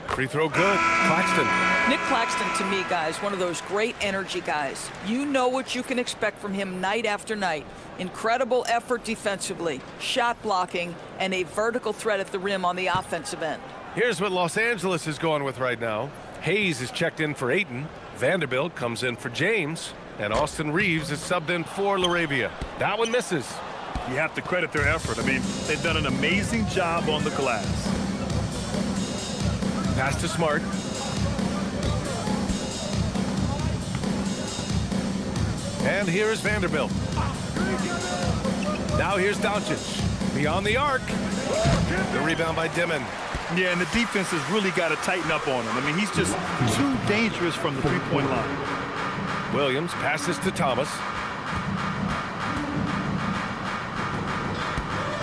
Free throw good. Claxton. Nick Claxton, to me, guys, one of those great energy guys. You know what you can expect from him night after night. Incredible effort defensively, shot blocking, and a vertical threat at the rim on the offensive end. Here's what Los Angeles is going with right now. Hayes is checked in for Ayton. Vanderbilt comes in for James. And Austin Reeves is subbed in for LaRavia. That one misses. You have to credit their effort. I mean, they've done an amazing job on the glass. Pass to Smart. And here's Vanderbilt. Now here's Doncic. Beyond the arc. The rebound by Dimon. Yeah, and the defense has really got to tighten up on him. I mean, he's just too dangerous from the three-point line. Williams passes to Thomas.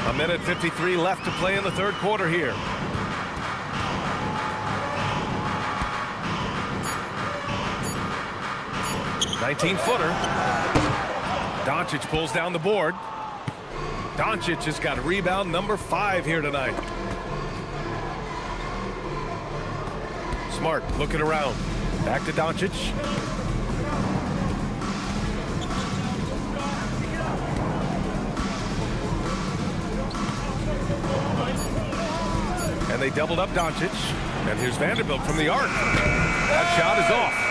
A minute 53 left to play in the third quarter here. "19-footer. Doncic pulls down the board. Doncic has got rebound number 5 here tonight. Smart looking around. Back to Doncic. And they doubled up Doncic. And here's Vanderbilt from the arc. That shot is off.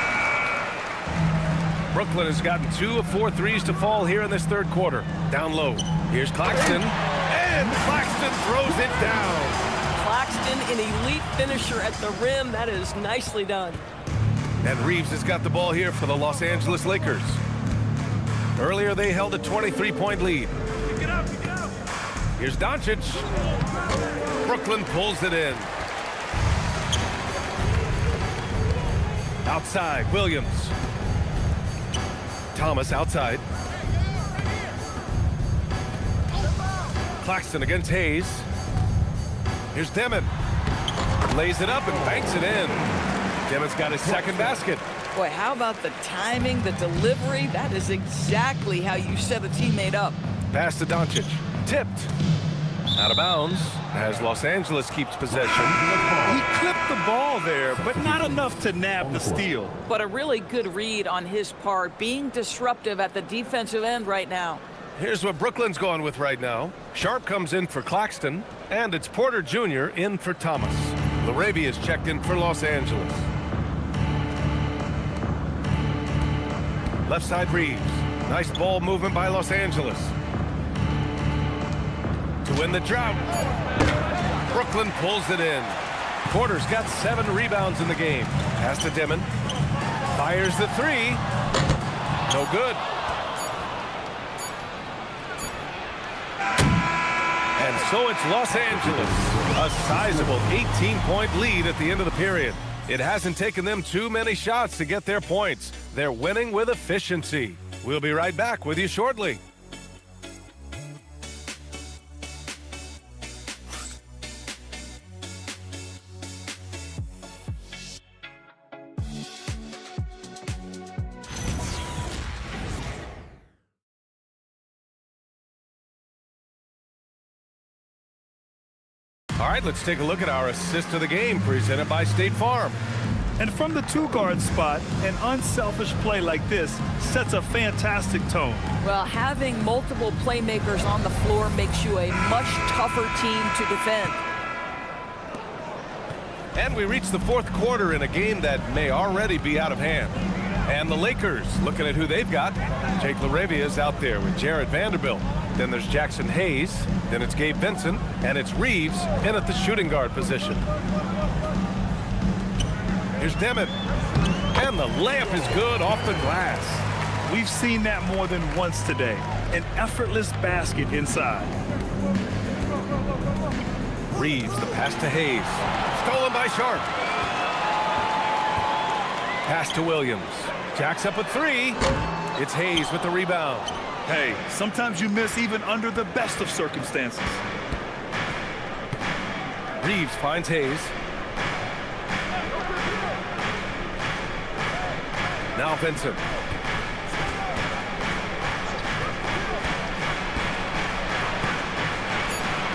Brooklyn has gotten 2 of 4 threes to fall here in this third quarter. Down low. Here's Claxton. And Claxton throws it down. Claxton, an elite finisher at the rim. That is nicely done. And Reeves has got the ball here for the Los Angeles Lakers. Earlier, they held a 23-point lead. Here's Doncic. Brooklyn pulls it in. Outside, Williams. Thomas outside. Claxton against Hayes. Here's Dimon. Lays it up and banks it in. Dimon's got his second basket. Boy, how about the timing, the delivery? That is exactly how you set a teammate up. Pass to Doncic. Tipped. Out of bounds as Los Angeles keeps possession. He clipped the ball there, but not enough to nab the steal. But a really good read on his part, being disruptive at the defensive end right now. Here's what Brooklyn's going with right now. Sharp comes in for Claxton, and it's Porter Jr. in for Thomas. LaRavia is checked in for Los Angeles. Left side Reeves. Nice ball movement by Los Angeles. To win the drought. Brooklyn pulls it in. Porter's got 7 rebounds in the game. Pass to Dimon. Fires the 3. No good. And so it's Los Angeles. A sizable 18-point lead at the end of the period. It hasn't taken them too many shots to get their points. They're winning with efficiency. We'll be right back with you shortly. All right, let's take a look at our assist of the game presented by State Farm. And from the two-guard spot, an unselfish play like this sets a fantastic tone. Well, having multiple playmakers on the floor makes you a much tougher team to defend. And we reach the fourth quarter in a game that may already be out of hand. And the Lakers, looking at who they've got. Jake LaRavia is out there with Jared Vanderbilt. Then there's Jackson Hayes. Then it's Gabe Vincent. And it's Reeves in at the shooting guard position. Here's Demon. And the layup is good off the glass. We've seen that more than once today. An effortless basket inside. Reeves, the pass to Hayes. Stolen by Sharp. Pass to Williams. Jacks up at 3. It's Hayes with the rebound. Hey, sometimes you miss even under the best of circumstances. Reeves finds Hayes. Now Vincent.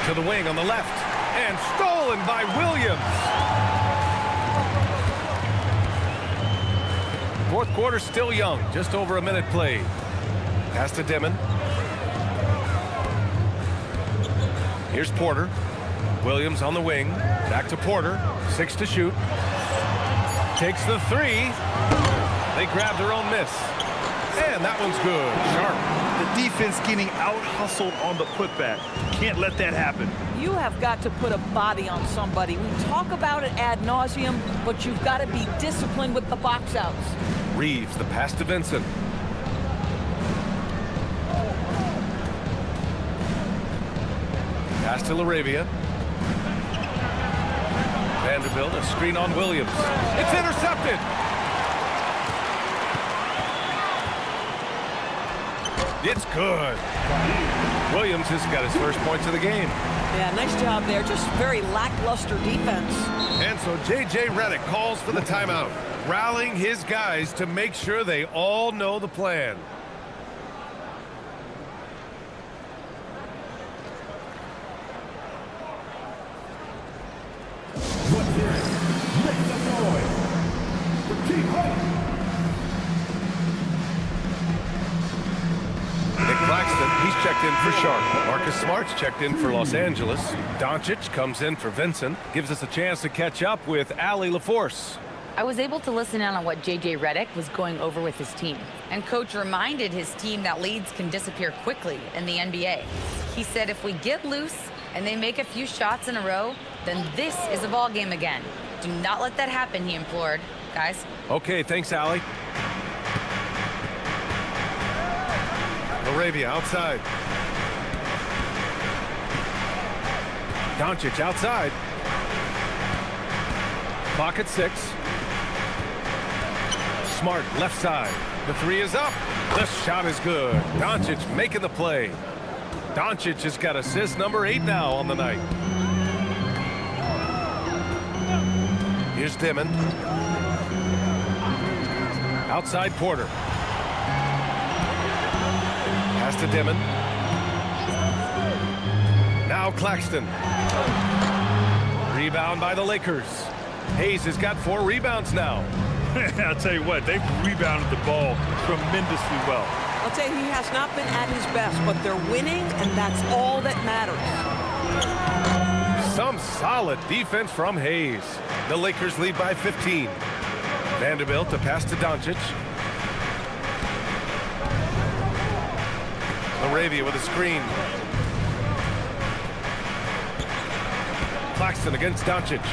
To the wing on the left. And stolen by Williams. Fourth quarter still young. Just over a minute played. Pass to Dimon. Here's Porter. Williams on the wing. Back to Porter. 6 to shoot. Takes the 3. They grab their own miss. And that one's good. Sharp. The defense getting out-hustled on the putback. Can't let that happen. You have got to put a body on somebody. We talk about it ad nauseum, but you've got to be disciplined with the box outs. Reeves, the pass to Vincent. Pass to LaRavia. Vanderbilt, a screen on Williams. It's intercepted. It's good. Williams has got his first points of the game. Yeah, nice job there. Just very lackluster defense. And so J.J. Redick calls for the timeout, rallying his guys to make sure they all know the plan. Make some noise for Team Hope. Nick Claxton, he's checked in for Sharp. Marcus Smart's checked in for Los Angeles. Doncic comes in for Vincent. Gives us a chance to catch up with Allie LaForce. I was able to listen in on what J.J. Redick was going over with his team. And Coach reminded his team that leads can disappear quickly in the NBA. He said if we get loose and they make a few shots in a row, then this is a ball game again. Do not let that happen, he implored. Guys. Okay, thanks, Allie. LaRavia outside. Doncic outside. Clock at 6. Smart left side. The 3 is up. The shot is good. Doncic making the play. Doncic has got assist number 8 now on the night. Here's Dimon. Outside Porter. Pass to Dimon. Now Claxton. Rebound by the Lakers. Hayes has got 4 rebounds now. I'll tell you what, they've rebounded the ball tremendously well. I'll tell you, he has not been at his best, but they're winning, and that's all that matters. Some solid defense from Hayes. The Lakers lead by 15. Vanderbilt to pass to Doncic. LaRavia with a screen. Claxton against Doncic.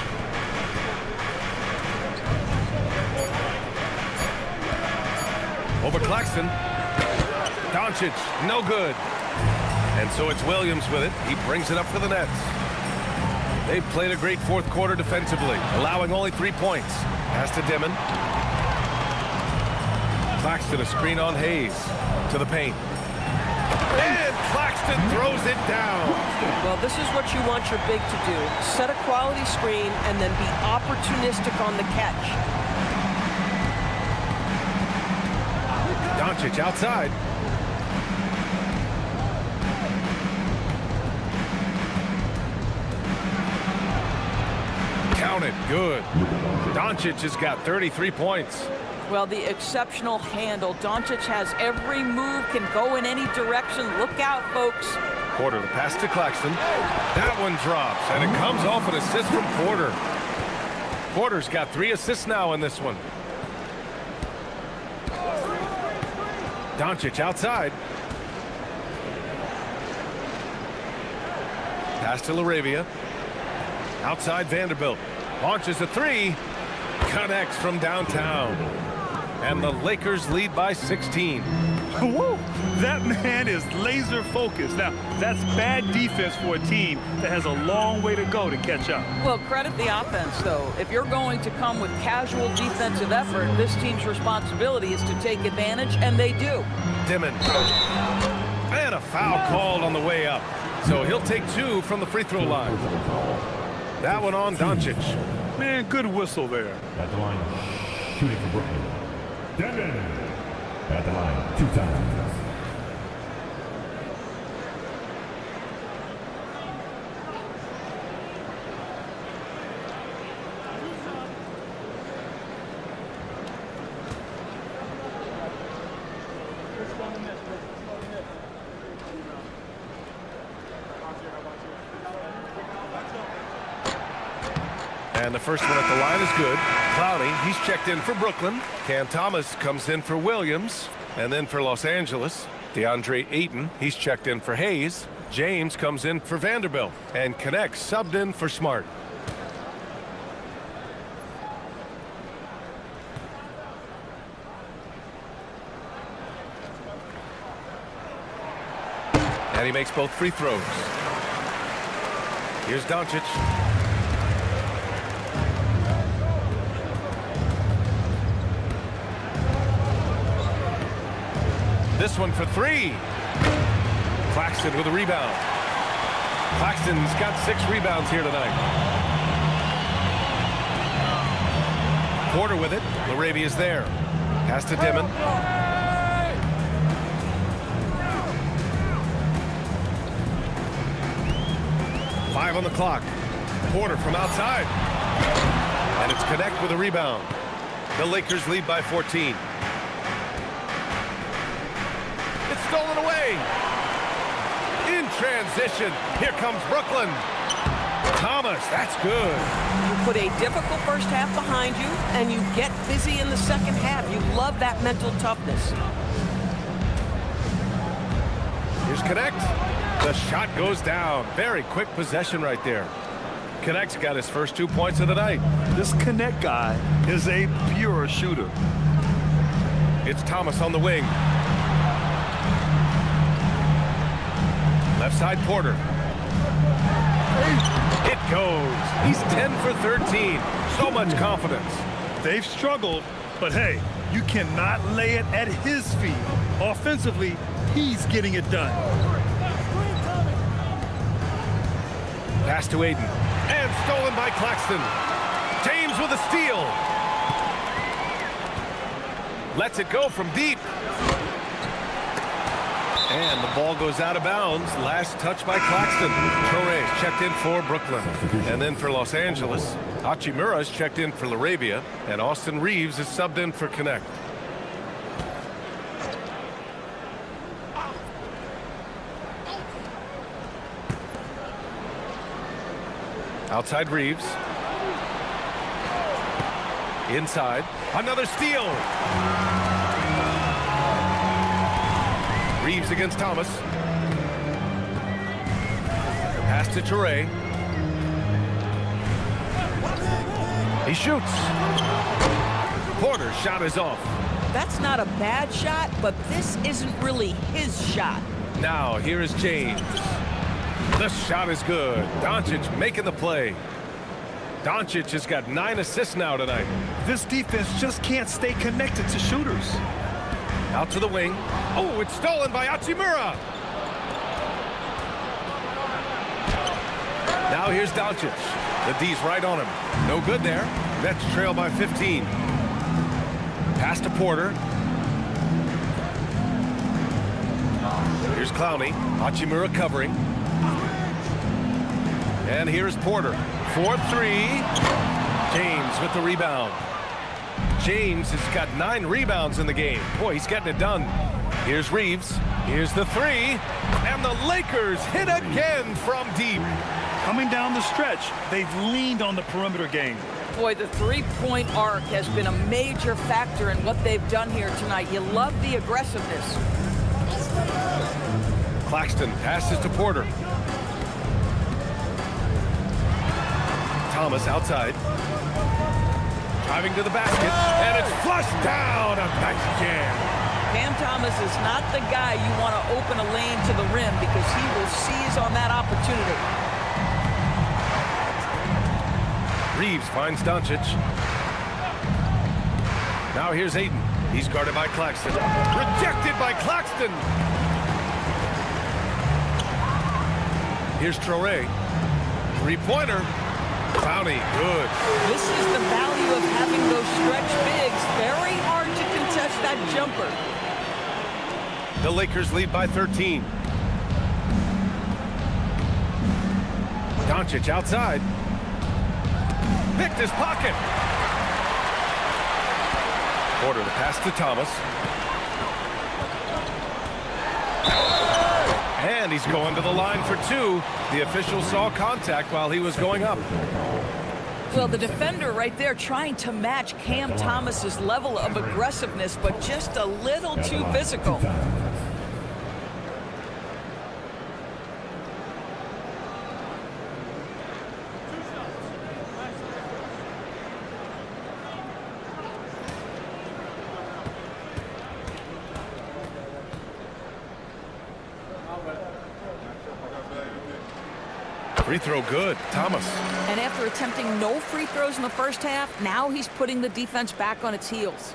Over Claxton. Doncic, no good. And so it's Williams with it. He brings it up for the Nets. They've played a great fourth quarter defensively, allowing only 3 points. Pass to Dimon. Claxton, a screen on Hayes. To the paint. And Claxton throws it down. Well, this is what you want your big to do. Set a quality screen and then be opportunistic on the catch. Doncic outside. Counted. Good. Doncic has got 33 points. Well, the exceptional handle. Doncic has every move, can go in any direction. Look out, folks. Porter, the pass to Claxton. That one drops, and it comes off an assist from Porter. Porter's got 3 assists now in this one. Doncic outside. Pass to LaRavia. Outside Vanderbilt. Launches a 3. Connects from downtown. And the Lakers lead by 16. Whoa, that man is laser focused. Now, that's bad defense for a team that has a long way to go to catch up. Well, credit the offense, though. If you're going to come with casual defensive effort, this team's responsibility is to take advantage, and they do. Dimon. And a foul called on the way up. So he'll take 2 from the free throw line. That one on Doncic. Man, good whistle there. At the line, shooting for Brooklyn. Devin. At the line, 2 times. And the first one at the line is good. Clowney, he's checked in for Brooklyn. Cam Thomas comes in for Williams. And then for Los Angeles, DeAndre Ayton, he's checked in for Hayes. James comes in for Vanderbilt. And Connects subbed in for Smart. And he makes both free throws. Here's Doncic. This one for 3. Claxton with a rebound. Claxton's got 6 rebounds here tonight. Porter with it. LaRavia's there. Pass to Dimon. Five on the clock. Porter from outside. And it's Connect with a rebound. The Lakers lead by 14. It's stolen away. In transition. Here comes Brooklyn. Thomas, that's good. You put a difficult first half behind you, and you get busy in the second half. You love that mental toughness. Here's Connect. The shot goes down. Very quick possession right there. Connect's got his first 2 points of the night. This Connect guy is a pure shooter. It's Thomas on the wing. Left side Porter. It goes. He's 10 for 13. So much confidence. They've struggled, but hey, you cannot lay it at his feet. Offensively, he's getting it done. Pass to Ayton. And stolen by Claxton. James with a steal. Lets it go from deep. And the ball goes out of bounds. Last touch by Claxton. Torres checked in for Brooklyn. And then for Los Angeles, Hachimura's checked in for LaRavia. And Austin Reeves is subbed in for Connect. Outside Reeves. Inside. Another steal. Reeves against Thomas. Pass to Toure. He shoots. Porter's shot is off. That's not a bad shot, but this isn't really his shot. Now, here is James. The shot is good. Doncic making the play. Doncic has got 9 assists now tonight. This defense just can't stay connected to shooters. Out to the wing. Oh, it's stolen by Hachimura. Now here's Doncic. The D's right on him. No good there. Nets trail by 15. Pass to Porter. Here's Clowney. Hachimura covering. And here's Porter. 4-3. James with the rebound. James has got 9 rebounds in the game. Boy, he's getting it done. Here's Reeves. Here's the 3. And the Lakers hit again from deep. Coming down the stretch, they've leaned on the perimeter game. Boy, the three-point arc has been a major factor in what they've done here tonight. You love the aggressiveness. Claxton passes to Porter. Thomas outside. Driving to the basket, and it's flushed down. A nice jam. Cam Thomas is not the guy you want to open a lane to the rim because he will seize on that opportunity. Reeves finds Doncic. Now here's Aiden. He's guarded by Claxton. Rejected by Claxton. Here's Traore. Three-pointer. Clowney, good. This is the value of having those stretch bigs. Very hard to contest that jumper. The Lakers lead by 13. Doncic outside. Picked his pocket. Porter the pass to Thomas. And he's going to the line for 2. The official saw contact while he was going up. Well, the defender right there trying to match Cam Thomas's level of aggressiveness, but just a little too physical. Free throw good. Thomas. And after attempting no free throws in the first half, now he's putting the defense back on its heels.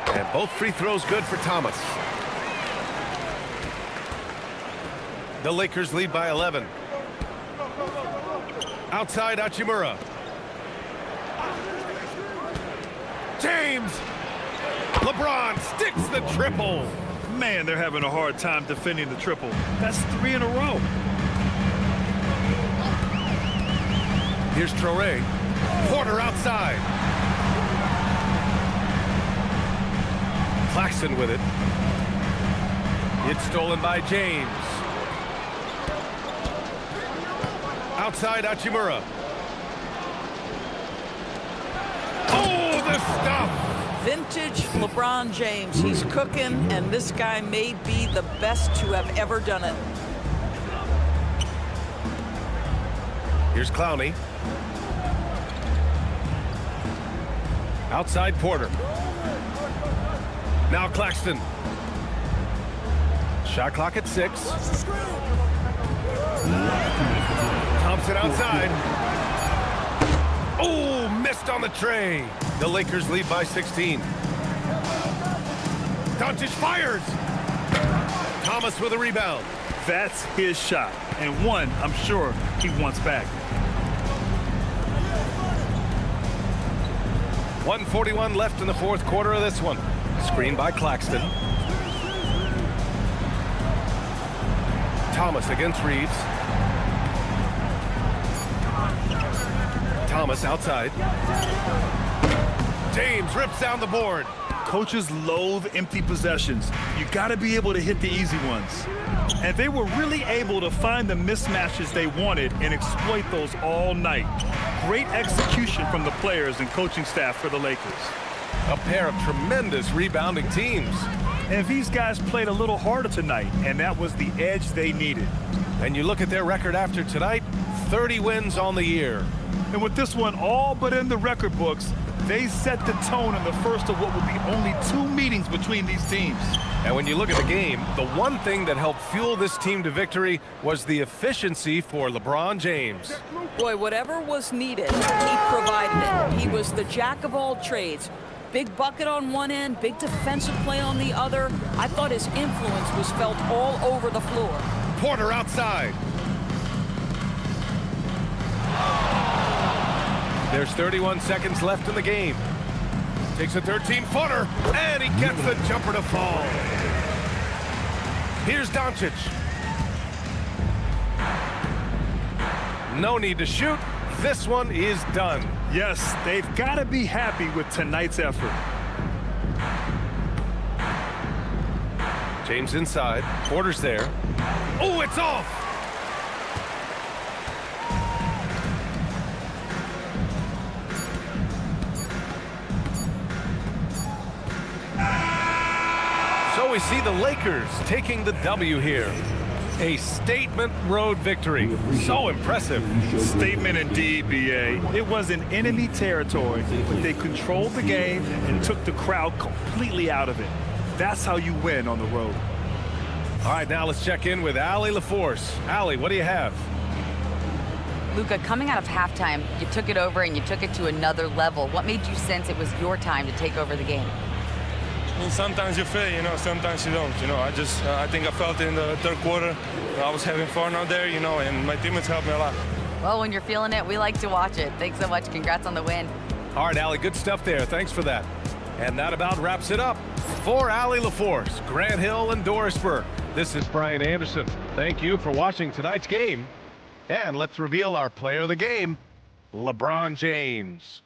And both free throws good for Thomas. The Lakers lead by 11. Outside Hachimura. James! LeBron sticks the triple. Man, they're having a hard time defending the triple. That's 3 in a row. Here's Traore. Porter outside. Claxton with it. It's stolen by James. Outside Hachimura. Oh, the stuff! Vintage LeBron James. He's cooking, and this guy may be the best to have ever done it. Here's Clowney. Outside Porter. Now Claxton. Shot clock at 6. Thompson outside. Oh, missed on the tray. The Lakers lead by 16. Doncic fires. Thomas with a rebound. That's his shot, and one I'm sure he wants back. 1:41 left in the fourth quarter of this one. Screen by Claxton. Thomas against Reeves. Thomas outside. James rips down the board. Coaches loathe empty possessions. You got to be able to hit the easy ones. And they were really able to find the mismatches they wanted and exploit those all night. Great execution from the players and coaching staff for the Lakers. A pair of tremendous rebounding teams. And these guys played a little harder tonight, and that was the edge they needed. And you look at their record after tonight, 30 wins on the year. And with this one all but in the record books, they set the tone in the first of what will be only 2 meetings between these teams. And when you look at the game, the one thing that helped fuel this team to victory was the efficiency for LeBron James. Boy, whatever was needed, he provided it. He was the jack of all trades. Big bucket on one end, big defensive play on the other. I thought his influence was felt all over the floor. Porter outside. There's 31 seconds left in the game. Takes a 13-footer, and he gets the jumper to fall. Here's Doncic. No need to shoot. This one is done. Yes, they've got to be happy with tonight's effort. James inside. Porter's there. Oh, it's off! So we see the Lakers taking the W here. A statement road victory. So impressive. Statement indeed, B.A. It was in enemy territory, but they controlled the game and took the crowd completely out of it. That's how you win on the road. All right, now let's check in with Allie LaForce. Allie, what do you have? Luka, coming out of halftime, you took it over and you took it to another level. What made you sense it was your time to take over the game? I mean, sometimes you feel, sometimes you don't. I think I felt it in the third quarter. I was having fun out there, and my teammates helped me a lot. Well, when you're feeling it, we like to watch it. Thanks so much. Congrats on the win. All right, Allie, good stuff there. Thanks for that. And that about wraps it up. For Allie LaForce, Grant Hill, and Doris Burke, this is Brian Anderson. Thank you for watching tonight's game. And let's reveal our player of the game, LeBron James.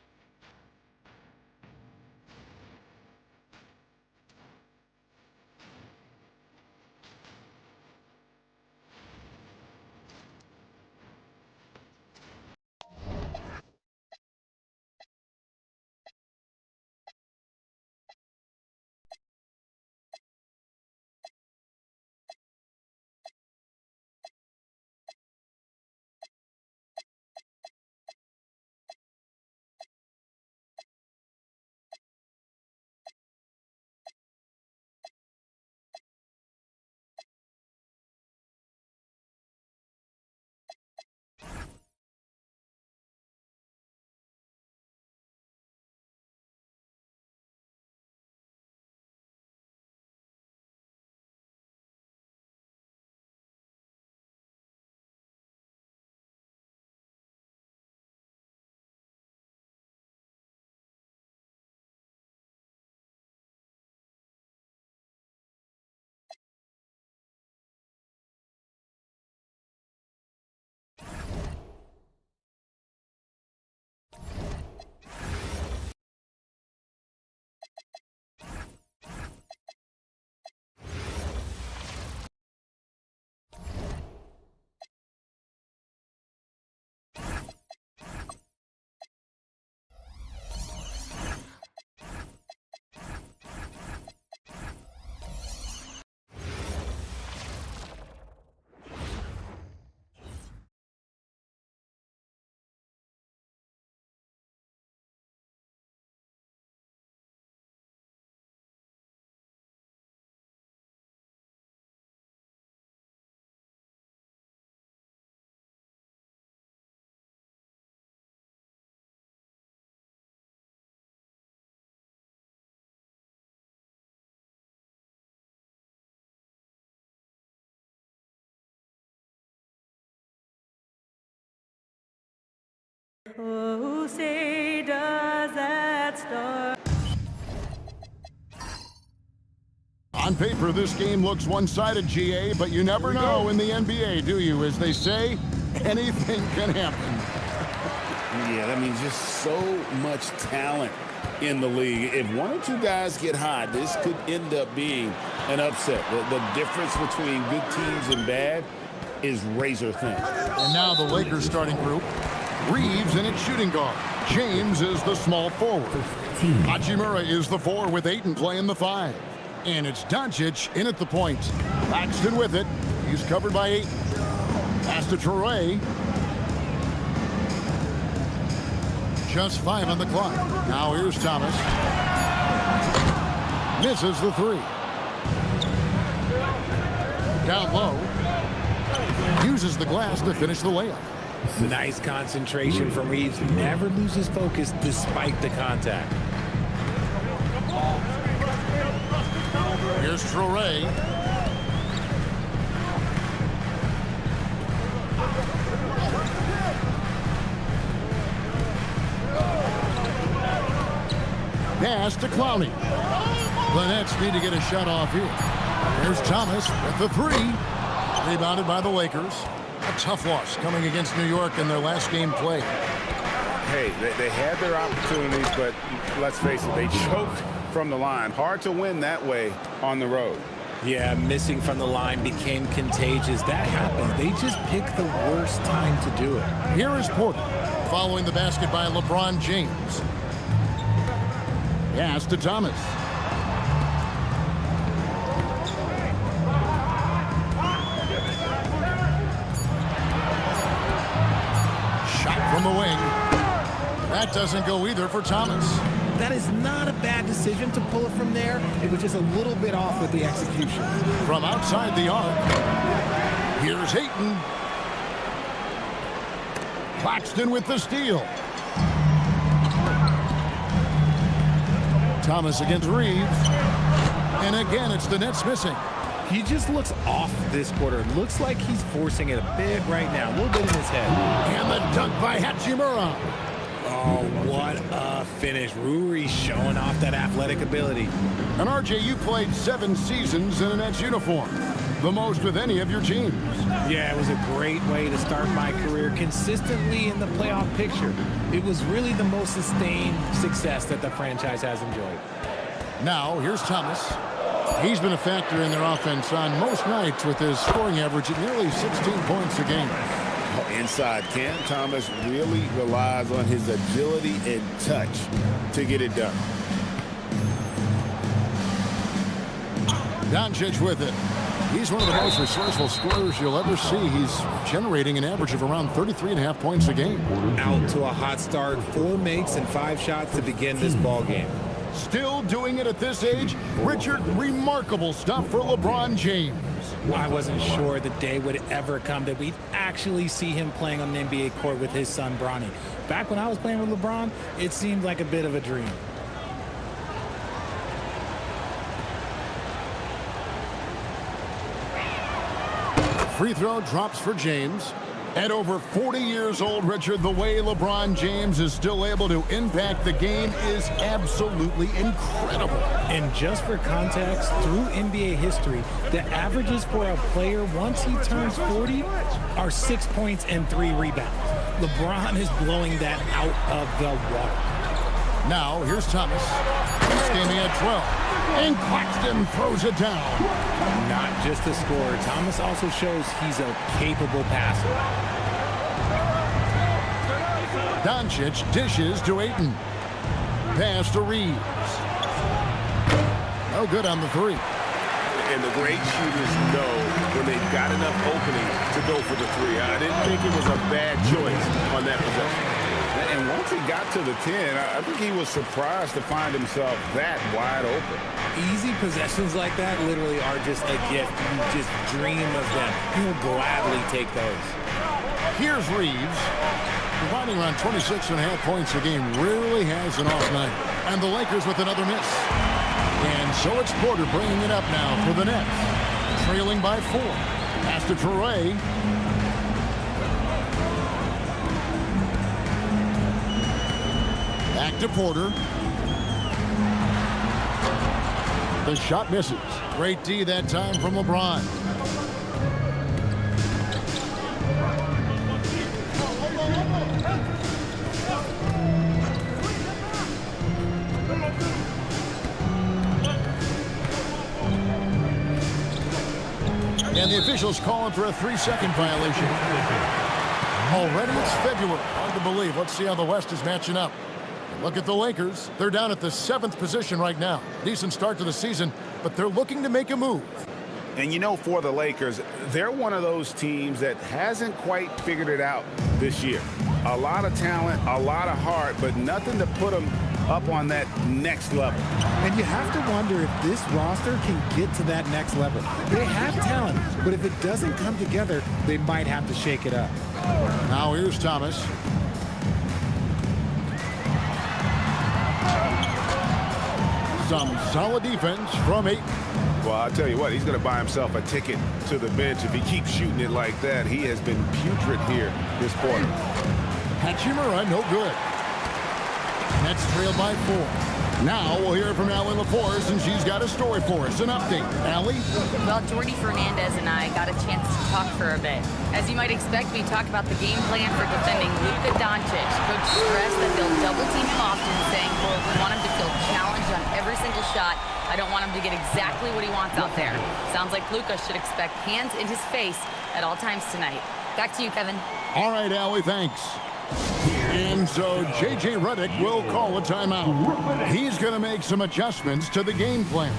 Oh, say does that star. On paper, this game looks one-sided, GA, but you never know in the NBA, do you? As they say, anything can happen. Yeah, that means just so much talent in the league. If one or two guys get hot, this could end up being an upset. The difference between good teams and bad is razor thin. And now the Lakers starting group. Reeves in its shooting guard. James is the small forward. Hachimura is the 4 with Ayton playing the 5. And it's Doncic in at the point. Paxton with it. He's covered by Ayton. Pass to Traore. Just 5 on the clock. Now here's Thomas. Misses the 3. Down low. Uses the glass to finish the layup. Nice concentration from Reeves. Never loses focus despite the contact. Here's Traore. pass to Clowney. The Nets need to get a shot off here. Here's Thomas with the three. Rebounded by the Lakers. A tough loss coming against New York in their last game played. Hey, they had their opportunities, but let's face it, they choked from the line. Hard to win that way on the road. Yeah, missing from the line became contagious. That happened. They just picked the worst time to do it. Here is Porter, following the basket by LeBron James. Pass to Thomas. Shot from the wing. That doesn't go either for Thomas. That is not a bad decision to pull it from there. It was just a little bit off with the execution. From outside the arc, here's Ayton. Claxton with the steal. Thomas against Reeves. And again, it's the Nets missing. He just looks off this quarter. Looks like he's forcing it a bit right now. A little bit in his head. And the dunk by Hachimura. Oh, what a finish. Ruri showing off that athletic ability. And RJ, you played 7 seasons in a Nets uniform. The most with any of your teams. Yeah, it was a great way to start my career consistently in the playoff picture. It was really the most sustained success that the franchise has enjoyed. Now, here's Thomas. He's been a factor in their offense on most nights with his scoring average at nearly 16 points a game. Inside, Cam Thomas really relies on his agility and touch to get it done. Doncic with it. He's one of the most resourceful scorers you'll ever see. He's generating an average of around 33.5 points a game. Out to a hot start, 4 makes and 5 shots to begin this ball game. Still doing it at this age. Richard, remarkable stuff for LeBron James. I wasn't sure the day would ever come that we'd actually see him playing on an NBA court with his son, Bronny. Back when I was playing with LeBron, it seemed like a bit of a dream. Free throw drops for James. At over 40 years old, Richard, the way LeBron James is still able to impact the game is absolutely incredible. And just for context, through NBA history, the averages for a player once he turns 40 are 6 points and 3 rebounds. LeBron is blowing that out of the water. Now, here's Thomas. Standing at 12. And Claxton throws it down. Not just a scorer, Thomas also shows he's a capable passer. Doncic dishes to Ayton. Pass to Reeves. No good on the 3. And the great shooters know when they've got enough opening to go for the 3. I didn't think it was a bad choice on that possession. And once he got to the 10, I think he was surprised to find himself that wide open. Easy possessions like that literally are just a gift. You just dream of them. He'll gladly take those. Here's Reeves. Providing around 26.5 points a game. Rarely has an off night. And the Lakers with another miss. And so it's Porter bringing it up now for the Nets. Trailing by 4. Pass to Traore. Back to Porter. The shot misses. Great D that time from LeBron. And the officials calling for a 3-second violation. Already it's February. Hard to believe. Let's see how the West is matching up. Look at the Lakers. They're down at the 7th position right now. Decent start to the season, but they're looking to make a move. And you know, for the Lakers, they're one of those teams that hasn't quite figured it out this year. A lot of talent, a lot of heart, but nothing to put them up on that next level. And you have to wonder if this roster can get to that next level. They have talent, but if it doesn't come together, they might have to shake it up. Now here's Thomas. Some solid defense from Ayton. Well, I'll tell you what, he's going to buy himself a ticket to the bench if he keeps shooting it like that. He has been putrid here this quarter. Hachimura, no good. Nets trailed by 4. Now we'll hear from Allie LaForce, and she's got a story for us. An update. Allie? Well, Jordy Fernandez and I got a chance to talk for a bit. As you might expect, we talked about the game plan for defending Luka Doncic. Coach stressed that they'll double team him often, saying, "Quote, we want him to feel challenged on every single shot. I don't want him to get exactly what he wants out there." Sounds like Luka should expect hands in his face at all times tonight. Back to you, Kevin. All right, Allie, thanks. And so J.J. Redick will call a timeout. He's going to make some adjustments to the game plan.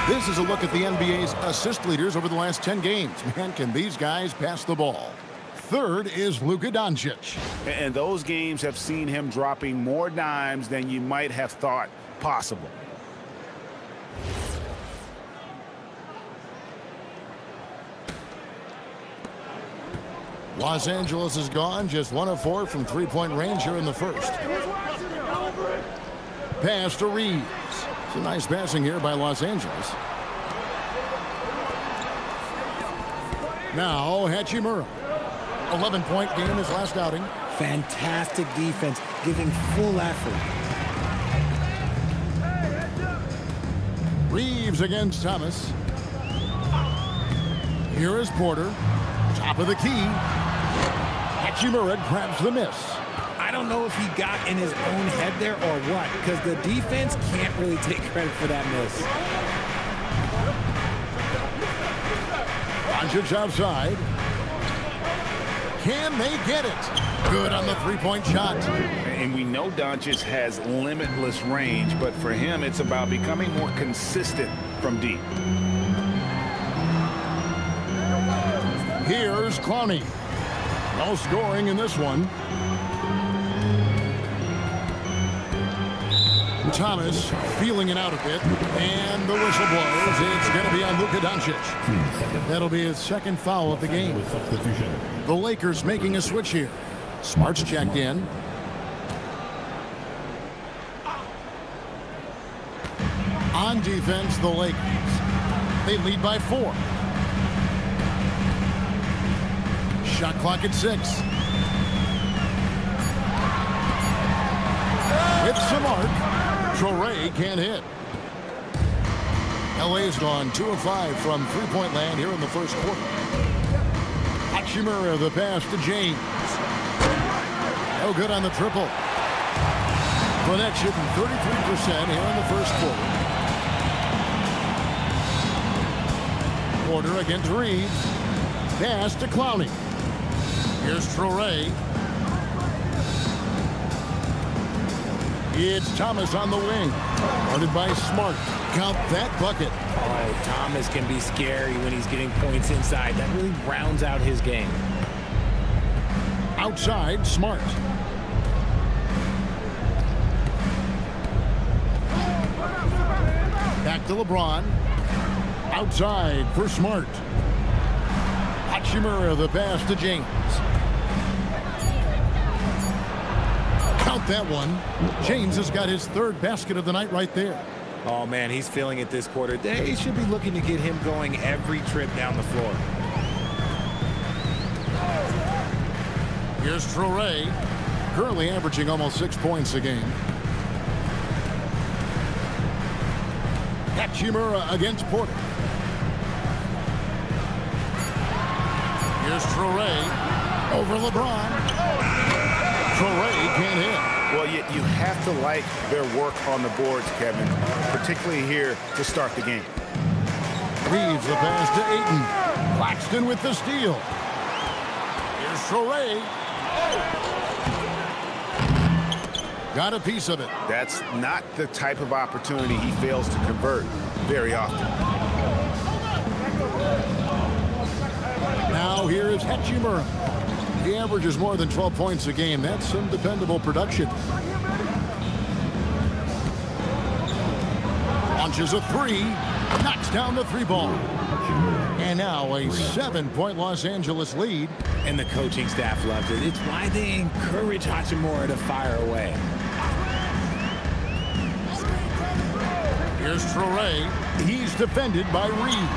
This is a look at the NBA's assist leaders over the last 10 games. Man, can these guys pass the ball? Third is Luka Doncic. And those games have seen him dropping more dimes than you might have thought possible. Los Angeles is gone, just 1 of 4 from three-point range here in the first. Pass to Reeves. It's a nice passing here by Los Angeles. Now Hachimura. 11-point game his last outing. Fantastic defense, giving full effort. Reeves against Thomas. Here is Porter. Top of the key. Hachimura grabs the miss. I don't know if he got in his own head there or what, because the defense can't really take credit for that miss. Doncic outside. Can they get it? Good on the three-point shot. And we know Doncic has limitless range, but for him, it's about becoming more consistent from deep. Here's Clowney. No scoring in this one. Thomas feeling it out a bit, and the whistle blows. It's going to be on Luka Doncic. That'll be his second foul of the game. The Lakers making a switch here. Smart's checked in. On defense, the Lakers. They lead by 4. Shot clock at 6. With some arc. Traore can't hit. LA's gone 2 of 5 from three-point land here in the first quarter. Hachimura the pass to James. No good on the triple. Burnett shooting 33% here in the first quarter. Porter against Reeves. Pass to Clowney. Here's Traore. It's Thomas on the wing. Guarded by Smart. Count that bucket. Oh, Thomas can be scary when he's getting points inside. That really rounds out his game. Outside, Smart. Back to LeBron. Outside for Smart. Hachimura the pass to James. Count that one. James has got his 3rd basket of the night right there. Oh, man, he's feeling it this quarter. They should be looking to get him going every trip down the floor. Here's Traore. Currently averaging almost 6 points a game. Hachimura against Porter. Here's Traore. Over LeBron. Traore can't hit. Well, you have to like their work on the boards, Kevin, particularly here to start the game. Reeves the pass to Ayton. Claxton with the steal. Here's Traore. Got a piece of it. That's not the type of opportunity he fails to convert very often. Now here is Hachimura. He averages more than 12 points a game. That's some dependable production. Launches a 3. Knocks down the 3 ball. And now a 7-point Los Angeles lead. And the coaching staff loves it. It's why they encourage Hachimura to fire away. Here's Traore. He's defended by Reed.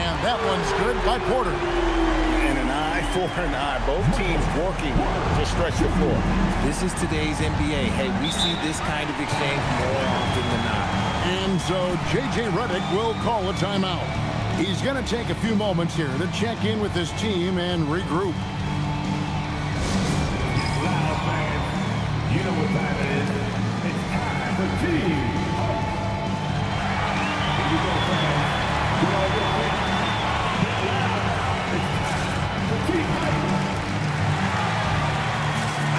And that one's good by Porter. And an eye for an eye. Both teams working to stretch the floor. This is today's NBA. Hey, we see this kind of exchange more often than not. And so J.J. Redick will call a timeout. He's going to take a few moments here to check in with his team and regroup. Loud fans, you know what time it is. It's time for team. Here you go, fans. Get all your feet. Get loud. It's time for team.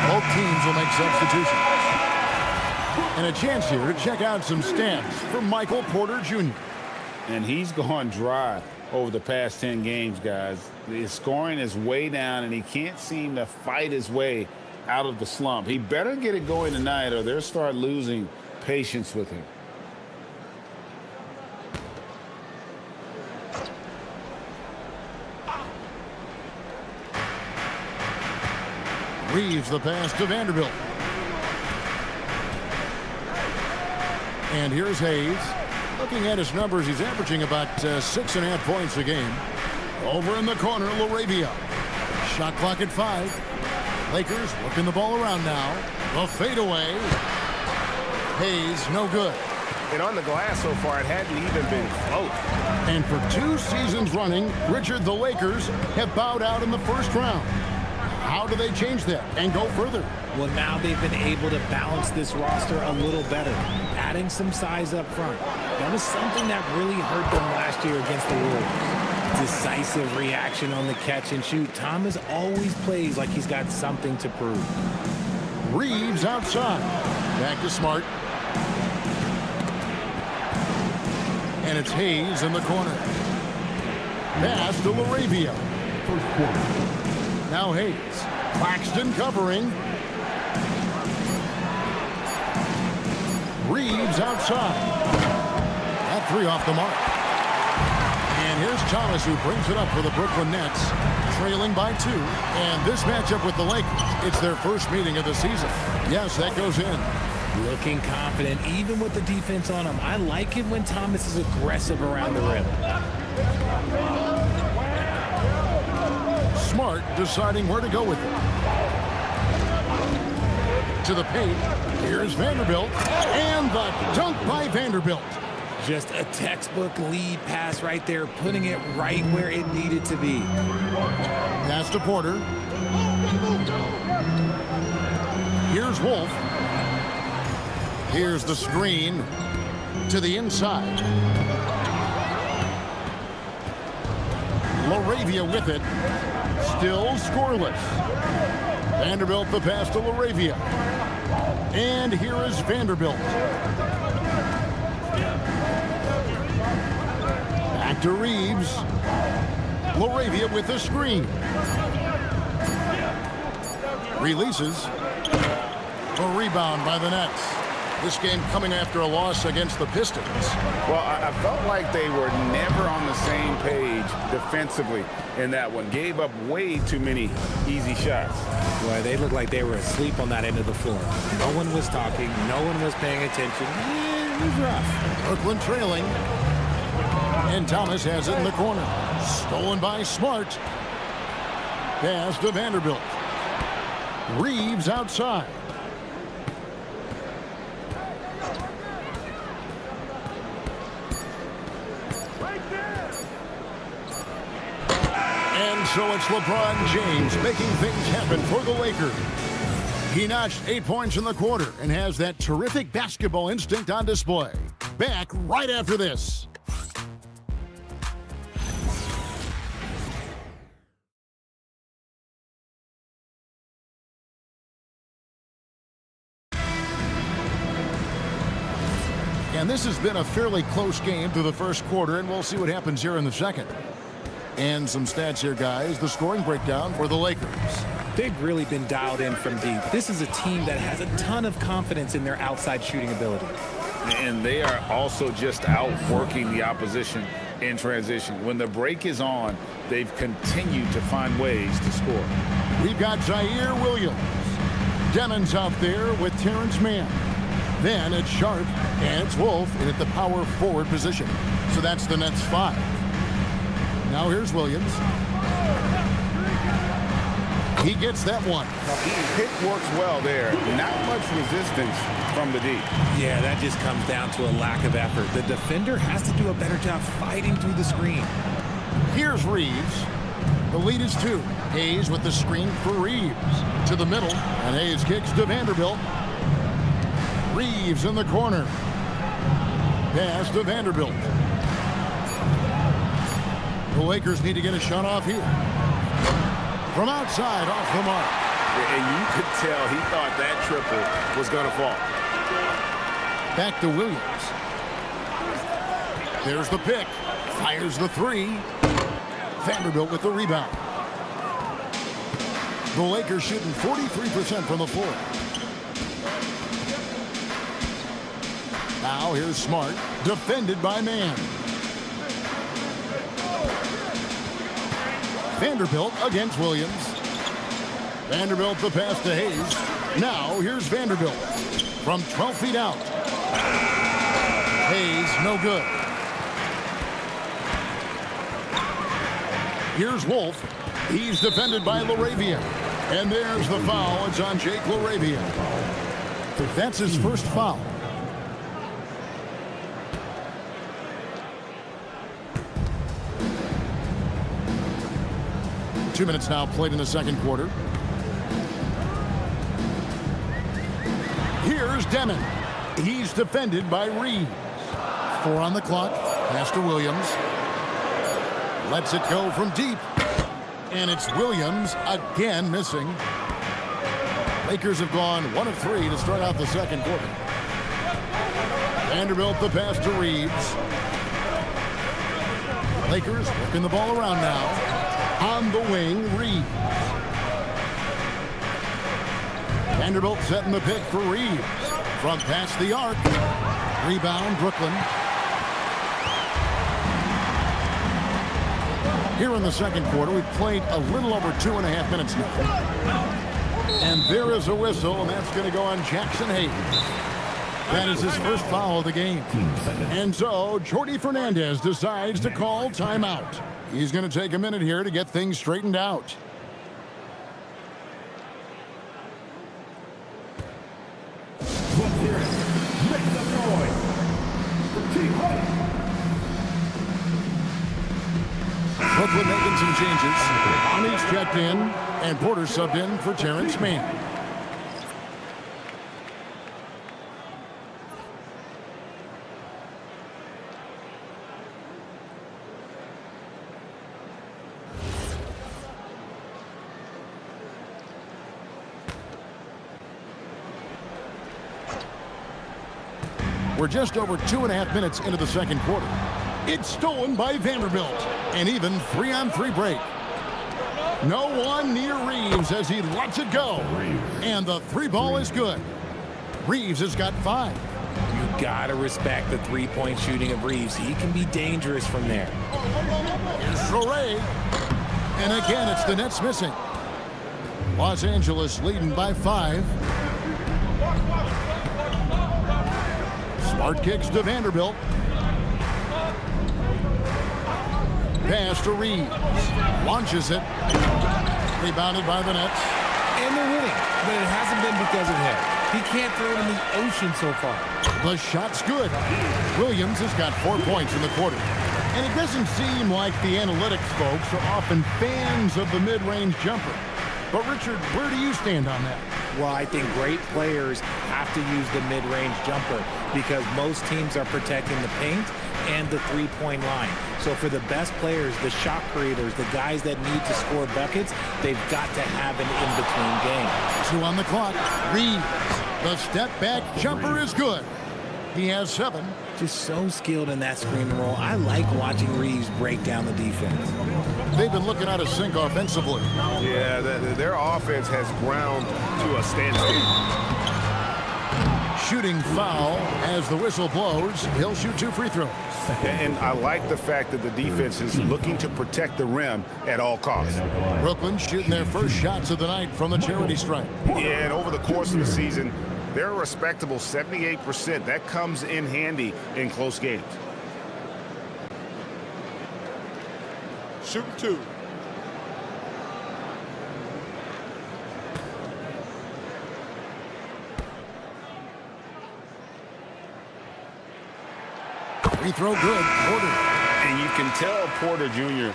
Both teams will make substitutions. And a chance here to check out some stats from Michael Porter Jr. And he's gone dry over the past 10 games, guys. His scoring is way down, and he can't seem to fight his way out of the slump. He better get it going tonight, or they'll start losing patience with him. Reeves the pass to Vanderbilt. And here's Hayes. Looking at his numbers, he's averaging about 6.5 points a game. Over in the corner, LaRavia. Shot clock at 5. Lakers working the ball around now. The fadeaway. Hayes, no good. And on the glass so far, it hadn't even been close. And for 2 seasons running, Richard, the Lakers have bowed out in the first round. How do they change that and go further? Well, now they've been able to balance this roster a little better, adding some size up front. That was something that really hurt them last year against the Warriors. Decisive reaction on the catch and shoot. Thomas always plays like he's got something to prove. Reeves outside. Back to Smart. And it's Hayes in the corner. Pass to LaRavia. First quarter. Now Hayes. Claxton covering. Reeves outside. That 3 off the mark. And here's Thomas, who brings it up for the Brooklyn Nets, trailing by 2. And this matchup with the Lakers, it's their first meeting of the season. Yes, that goes in. Looking confident, even with the defense on him. I like it when Thomas is aggressive around the rim. Smart deciding where to go with it. To the paint. Here's Vanderbilt. And the dunk by Vanderbilt. Just a textbook lead pass right there, putting it right where it needed to be. Pass to Porter. Here's Wolf. Here's the screen to the inside. LaRavia with it. Still scoreless. Vanderbilt the pass to LaRavia. And here is Vanderbilt. Back to Reeves. LaRavia with the screen. Releases. A rebound by the Nets. This game coming after a loss against the Pistons. Well, I felt like they were never on the same page defensively in that one. Gave up way too many easy shots. Well, they looked like they were asleep on that end of the floor. No one was talking. No one was paying attention. It was rough. Brooklyn trailing. And Thomas has it in the corner. Stolen by Smart. Pass to Vanderbilt. Reeves outside. And so it's LeBron James making things happen for the Lakers. He notched 8 points in the quarter and has that terrific basketball instinct on display. Back right after this. And this has been a fairly close game through the first quarter, and we'll see what happens here in the second. And some stats here, guys. The scoring breakdown for the Lakers. They've really been dialed in from deep. This is a team that has a ton of confidence in their outside shooting ability. And they are also just outworking the opposition in transition. When the break is on, they've continued to find ways to score. We've got Zaire Williams. Demons out there with Terrence Mann. Then it's Sharp and it's Wolf in at the power forward position. So that's the Nets 5. Now here's Williams. He gets that one. Pick works well there. Not much resistance from the D. Yeah, that just comes down to a lack of effort. The defender has to do a better job fighting through the screen. Here's Reeves. The lead is 2. Hayes with the screen for Reeves. To the middle, and Hayes kicks to Vanderbilt. Reeves in the corner. Pass to Vanderbilt. The Lakers need to get a shot off here. From outside, off the mark. And you could tell he thought that triple was going to fall. Back to Williams. There's the pick. Fires the 3. Vanderbilt with the rebound. The Lakers shooting 43% from the floor. Now here's Smart, defended by Mann. Vanderbilt against Williams. Vanderbilt the pass to Hayes. Now here's Vanderbilt from 12 feet out. Hayes no good. Here's Wolf. He's defended by LaRavia. And there's the foul. It's on Jake LaRavia. That's his first foul. Two minutes now played in the second quarter. Here's Demon. He's defended by Reeves. 4 on the clock. Pass to Williams. Lets it go from deep. And it's Williams again missing. Lakers have gone 1 of 3 to start out the second quarter. Vanderbilt the pass to Reeves. Lakers working the ball around now. On the wing, Reeves. Vanderbilt setting the pick for Reeves. From past the arc. Rebound, Brooklyn. Here in the second quarter, we've played a little over 2.5 minutes now. And there is a whistle, and that's going to go on Jackson Hayes. That is his first foul of the game. And so, Jordi Fernandez decides to call timeout. He's going to take a minute here to get things straightened out. Brooklyn making some changes. Bonnie's checked in, and Porter subbed in for Terrence Mann. We're just over 2.5 minutes into the second quarter. It's stolen by Vanderbilt. And even 3-on-3 break. No one near Reeves as he lets it go. And the 3 ball is good. Reeves has got 5. You gotta respect the 3-point shooting of Reeves. He can be dangerous from there. Here's Sorey. And again, it's the Nets missing. Los Angeles leading by 5. Smart kicks to Vanderbilt. Pass to Reeves. Launches it. Rebounded by the Nets. And they're winning, but it hasn't been because of him. He can't throw it in the ocean so far. The shot's good. Williams has got 4 points in the quarter. And it doesn't seem like the analytics folks are often fans of the mid-range jumper. But Richard, where do you stand on that? Well, I think great players have to use the mid-range jumper because most teams are protecting the paint and the three-point line. So for the best players, the shot creators, the guys that need to score buckets, they've got to have an in-between game. 2 on the clock. Reeves. The step-back jumper is good. He has 7. Just so skilled in that screen and roll. I like watching Reeves break down the defense. They've been looking out of sync offensively. Yeah, their offense has ground to a standstill. Shooting foul as the whistle blows. He'll shoot 2 free throws. And I like the fact that the defense is looking to protect the rim at all costs. Brooklyn shooting their first shots of the night from the charity stripe. Yeah, and over the course of the season, they're a respectable 78%. That comes in handy in close games. Shooting 2. Free throw good. Porter. And you can tell Porter Jr.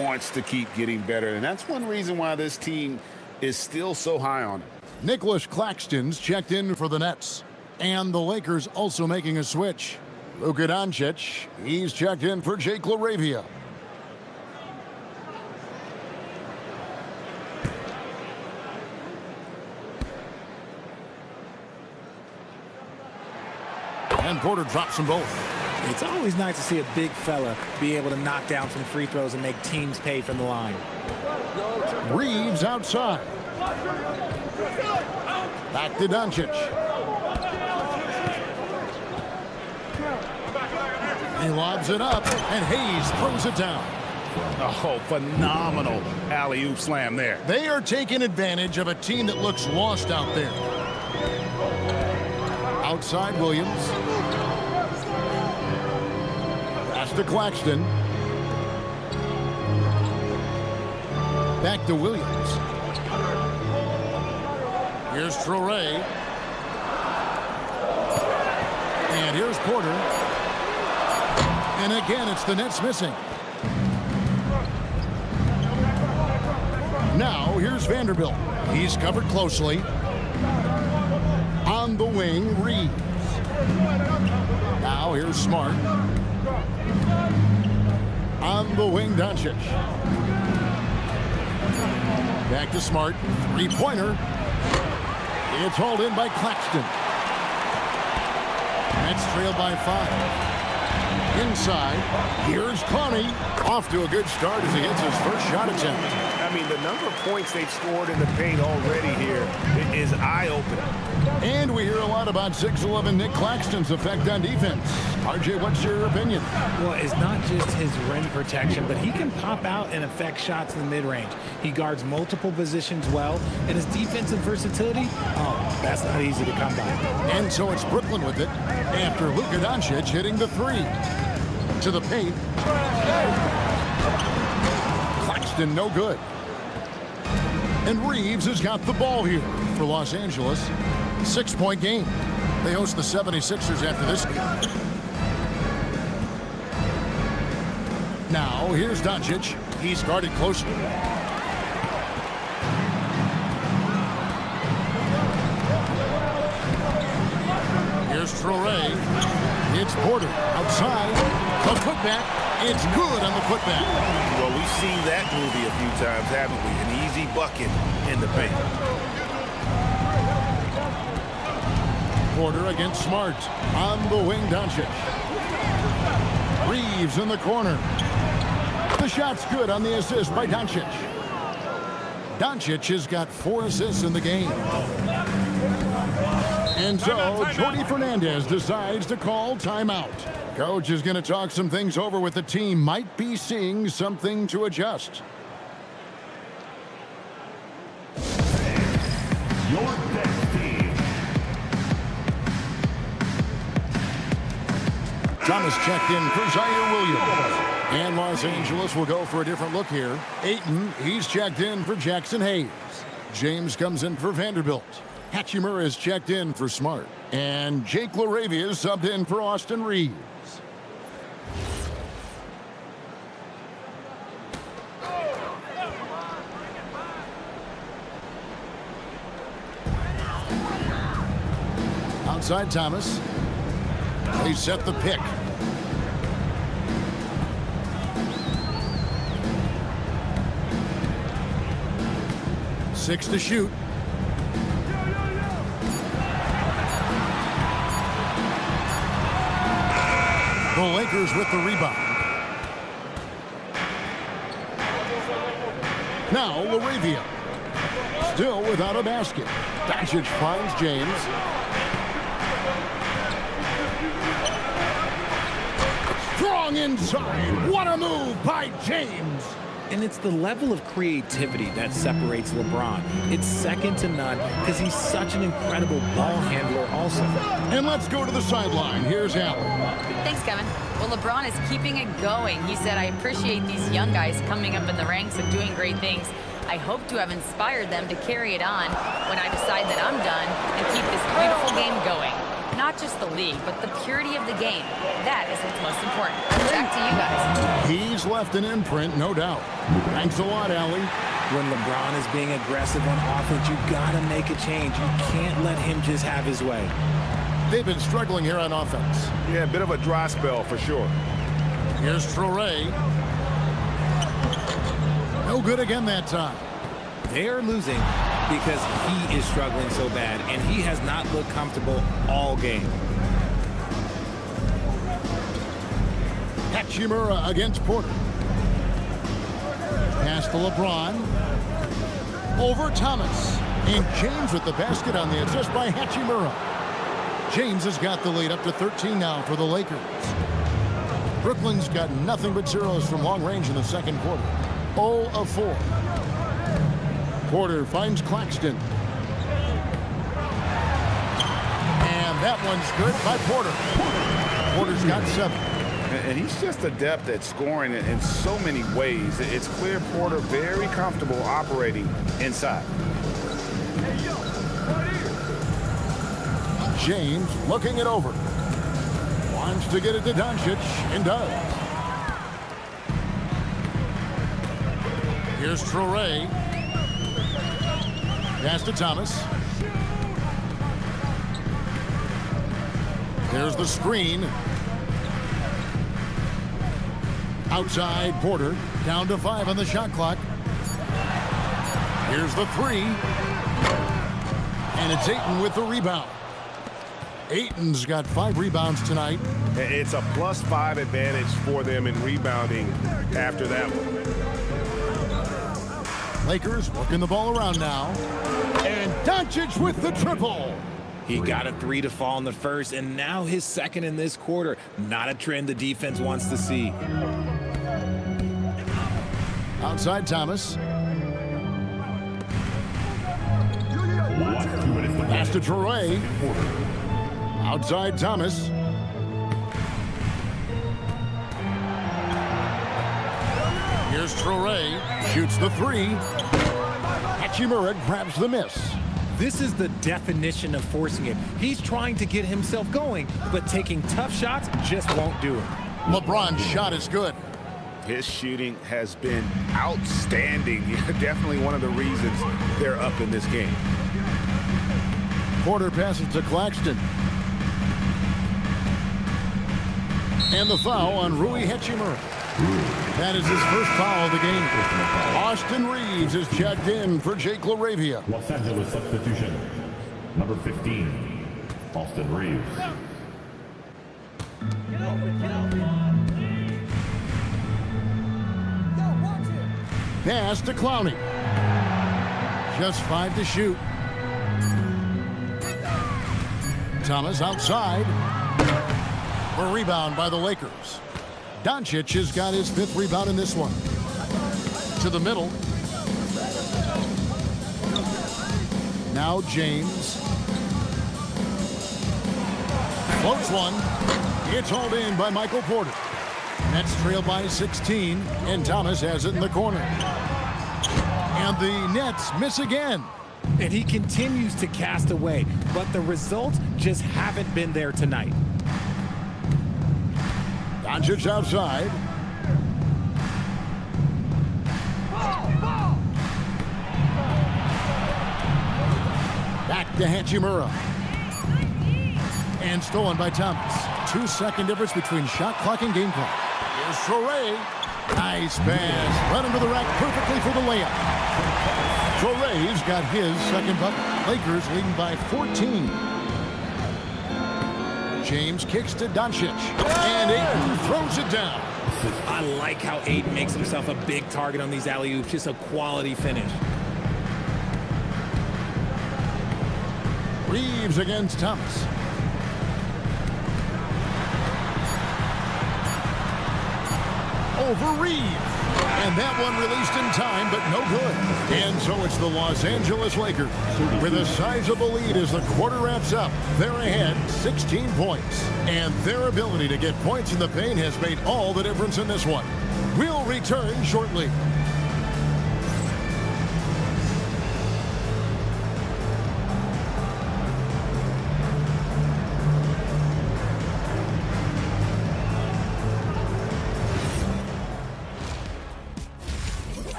wants to keep getting better. And that's one reason why this team is still so high on him. Nicholas Claxton's checked in for the Nets. And the Lakers also making a switch. Luka Doncic, he's checked in for Jake LaRavia. And Porter drops them both. It's always nice to see a big fella be able to knock down some free throws and make teams pay from the line. Reeves outside. Back to Doncic. He lobs it up, and Hayes throws it down. Oh, phenomenal alley-oop slam there. They are taking advantage of a team that looks lost out there. Outside Williams. Pass to Claxton. Back to Williams. Here's Traore. And here's Porter. And again, it's the Nets missing. Now, here's Vanderbilt. He's covered closely. On the wing, Reeves. Now, here's Smart. On the wing, Doncic. Back to Smart. Three-pointer. It's hauled in by Claxton. Nets trailed by 5. Inside, here's Connie. Off to a good start as he gets his first shot attempt. I mean, the number of points they've scored in the paint already here is eye-opening. And we hear a lot about 6'11" Nick Claxton's effect on defense. RJ, what's your opinion? Well, it's not just his rim protection, but he can pop out and affect shots in the mid-range. He guards multiple positions well, and his defensive versatility, oh, that's not easy to come by. And so it's Brooklyn with it after Luka Doncic hitting the three. To the paint. Claxton no good. And Reeves has got the ball here for Los Angeles. 6-point game. They host the 76ers after this game. Now, here's Doncic. He's guarded closely. Here's Traore. It's Porter outside. The putback. It's good on the putback. Well, we've seen that movie a few times, haven't we? An easy bucket in the paint. Porter against Smart. On the wing, Doncic. Reeves in the corner. The shot's good on the assist by Doncic. Doncic has got 4 assists in the game. And so, Jordi Fernandez decides to call timeout. Coach is going to talk some things over with the team. Might be seeing something to adjust. Your next team. Thomas checked in for Zaire Williams. And Los Angeles will go for a different look here. Ayton, he's checked in for Jackson Hayes. James comes in for Vanderbilt. Hachimura is checked in for Smart. And Jake LaRavia is subbed in for Austin Reeves. Outside Thomas. They set the pick. Six to shoot. The Lakers with the rebound. Now LaRavia. Still without a basket. Doncic finds James. Strong inside. What a move by James. And it's the level of creativity that separates LeBron. It's second to none because he's such an incredible ball handler also. And let's go to the sideline. Here's Allen. Thanks, Kevin. Well, LeBron is keeping it going. He said, I appreciate these young guys coming up in the ranks and doing great things. I hope to have inspired them to carry it on when I decide that I'm done and keep this beautiful game going. Not just the league, but the purity of the game. That is what's most important. Back to you guys. He's left an imprint, no doubt. Thanks a lot, Allie. When LeBron is being aggressive on offense, you gotta make a change. You can't let him just have his way. They've been struggling here on offense. Yeah, a bit of a dry spell for sure. Here's Traore. No good again that time. They're losing because he is struggling so bad, and he has not looked comfortable all game. Hachimura against Porter. Pass to LeBron. Over Thomas. And James with the basket on the assist by Hachimura. James has got the lead up to 13 now for the Lakers. Brooklyn's got nothing but zeros from long range in the second quarter. 0 of 4. Porter finds Claxton. And that one's good by Porter. Porter's got 7. And he's just adept at scoring in so many ways. It's clear Porter very comfortable operating inside. James looking it over. Wants to get it to Doncic and does. Here's Traore. Pass to Thomas. There's the screen. Outside Porter. Down to 5 on the shot clock. Here's the 3. And it's Ayton with the rebound. Ayton's got 5 rebounds tonight. It's a +5 advantage for them in rebounding after that one. Lakers working the ball around now. And Doncic with the triple. He got a 3 to fall in the first, and now his second in this quarter. Not a trend the defense wants to see. Outside Thomas. Pass to Traore. Outside Thomas. Here's Traore. Shoots the 3. Hachimura grabs the miss. This is the definition of forcing it. He's trying to get himself going, but taking tough shots just won't do it. LeBron's shot is good. His shooting has been outstanding. Definitely one of the reasons they're up in this game. Porter passes to Claxton. And the foul on Rui Hachimura. That is his first foul of the game. Austin Reeves is checked in for Jake LaRavia. Los Angeles substitution. Number 15, Austin Reeves. Pass to Clowney. Just 5 to shoot. Thomas outside. A rebound by the Lakers. Doncic has got his 5th rebound in this one. To the middle. Now James. Floats one. It's hauled in by Michael Porter. Nets trail by 16, and Thomas has it in the corner. And the Nets miss again. And he continues to cast away, but the results just haven't been there tonight. Doncic outside. Back to Hachimura. And stolen by Thomas. 2-second difference between shot clock and game clock. Here's Traore. Nice pass. Run into the rack perfectly for the layup. Traore's got his second bucket. Lakers leading by 14. James kicks to Doncic. And Ayton throws it down. I like how Ayton makes himself a big target on these alley-oops. Just a quality finish. Reeves against Thomas. Over Reeves. And that one released in time, but no good. And so it's the Los Angeles Lakers with a sizable lead as the quarter wraps up. They're ahead 16 points. And their ability to get points in the paint has made all the difference in this one. We'll return shortly.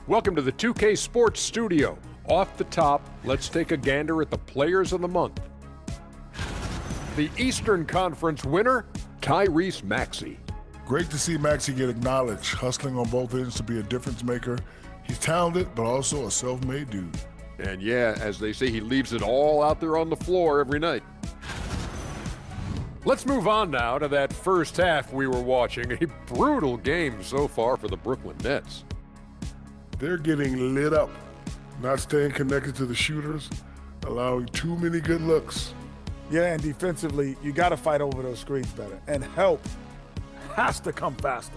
Welcome to the 2K Sports Studio. Off the top, let's take a gander at the Players of the Month. The Eastern Conference winner, Tyrese Maxey. Great to see Maxey get acknowledged, hustling on both ends to be a difference maker. He's talented, but also a self-made dude. And yeah, as they say, he leaves it all out there on the floor every night. Let's move on now to that first half we were watching. A brutal game so far for the Brooklyn Nets. They're getting lit up, not staying connected to the shooters, allowing too many good looks. Yeah, and defensively, you got to fight over those screens better. And help has to come faster.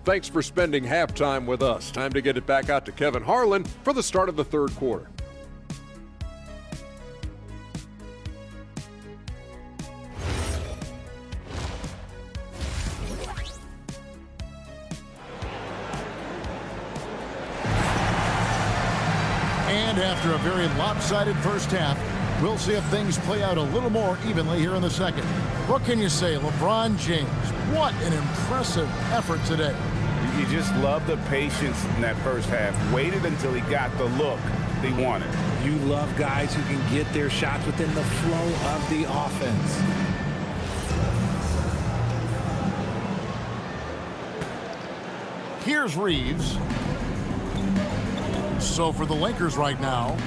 Thanks for spending halftime with us. Time to get it back out to Kevin Harlan for the start of the third quarter. And after a very lopsided first half, we'll see if things play out a little more evenly here in the second. What can you say, LeBron James? What an impressive effort today. You just love the patience in that first half. Waited until he got the look they wanted. You love guys who can get their shots within the flow of the offense. Here's Reeves. So for the Lakers right now,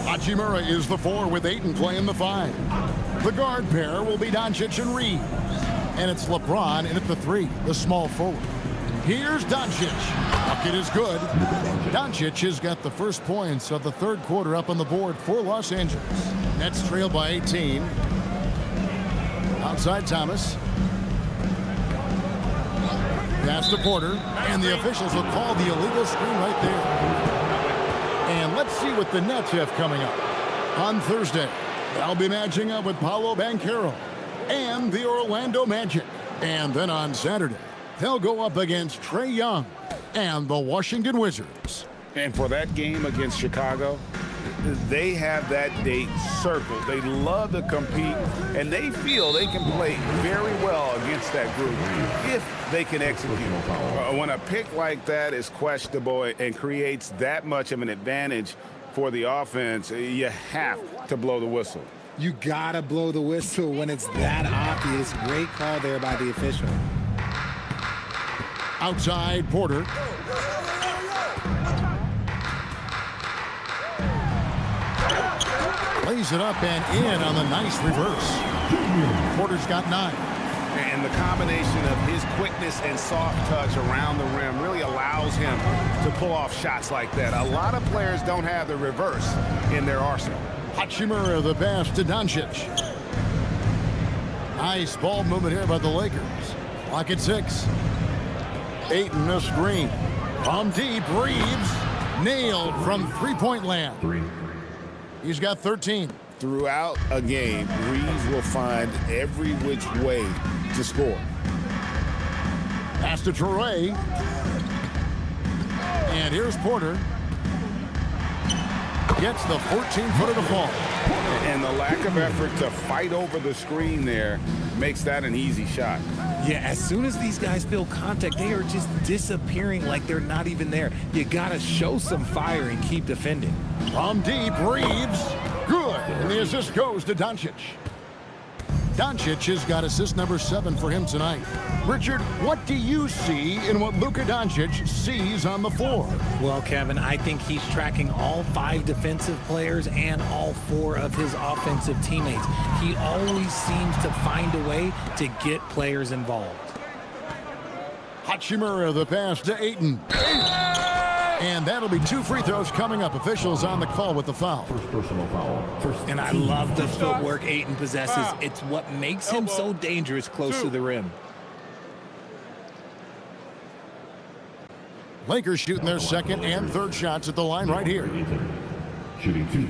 Hachimura is the 4 with Ayton playing the 5. The guard pair will be Doncic and Reeves. And it's LeBron in at the 3, the small forward. Here's Doncic. Bucket is good. Doncic has got the first points of the third quarter up on the board for Los Angeles. Nets trail by 18. Outside Thomas. Pass to Porter. And the officials will call the illegal screen right there. And let's see what the Nets have coming up. On Thursday, they'll be matching up with Paolo Banchero and the Orlando Magic. And then on Saturday, they'll go up against Trae Young and the Washington Wizards. And for that game against Chicago, they have that date circled. They love to compete, and they feel they can play very well against that group if they can execute. When a pick like that is questionable and creates that much of an advantage for the offense, you have to blow the whistle. You gotta blow the whistle when it's that obvious. Great call there by the official. Outside Porter. Plays it up and in on the nice reverse. Porter's got 9. And the combination of his quickness and soft touch around the rim really allows him to pull off shots like that. A lot of players don't have the reverse in their arsenal. Hachimura the pass to Doncic. Nice ball movement here by the Lakers. Clock at 6. Ayton a screen. From deep, Reeves nailed from three-point land. He's got 13. Throughout a game, Reeves will find every which way to score. Pass to Traore. And here's Porter. Gets the 14-footer to fall. And the lack of effort to fight over the screen there makes that an easy shot. Yeah, as soon as these guys feel contact, they are just disappearing like they're not even there. You gotta show some fire and keep defending. From deep, Reeves. Good. And the assist goes to Doncic. Doncic has got assist number 7 for him tonight. Richard, what do you see in what Luka Doncic sees on the floor? Well, Kevin, I think he's tracking all 5 defensive players and all 4 of his offensive teammates. He always seems to find a way to get players involved. Hachimura the pass to Ayton. And that'll be 2 free throws coming up. Officials on the call with the foul. First personal foul. And I love the footwork Ayton possesses. It's what makes him so dangerous close to the rim. Lakers shooting their second and third shots at the line right here. Shooting 2.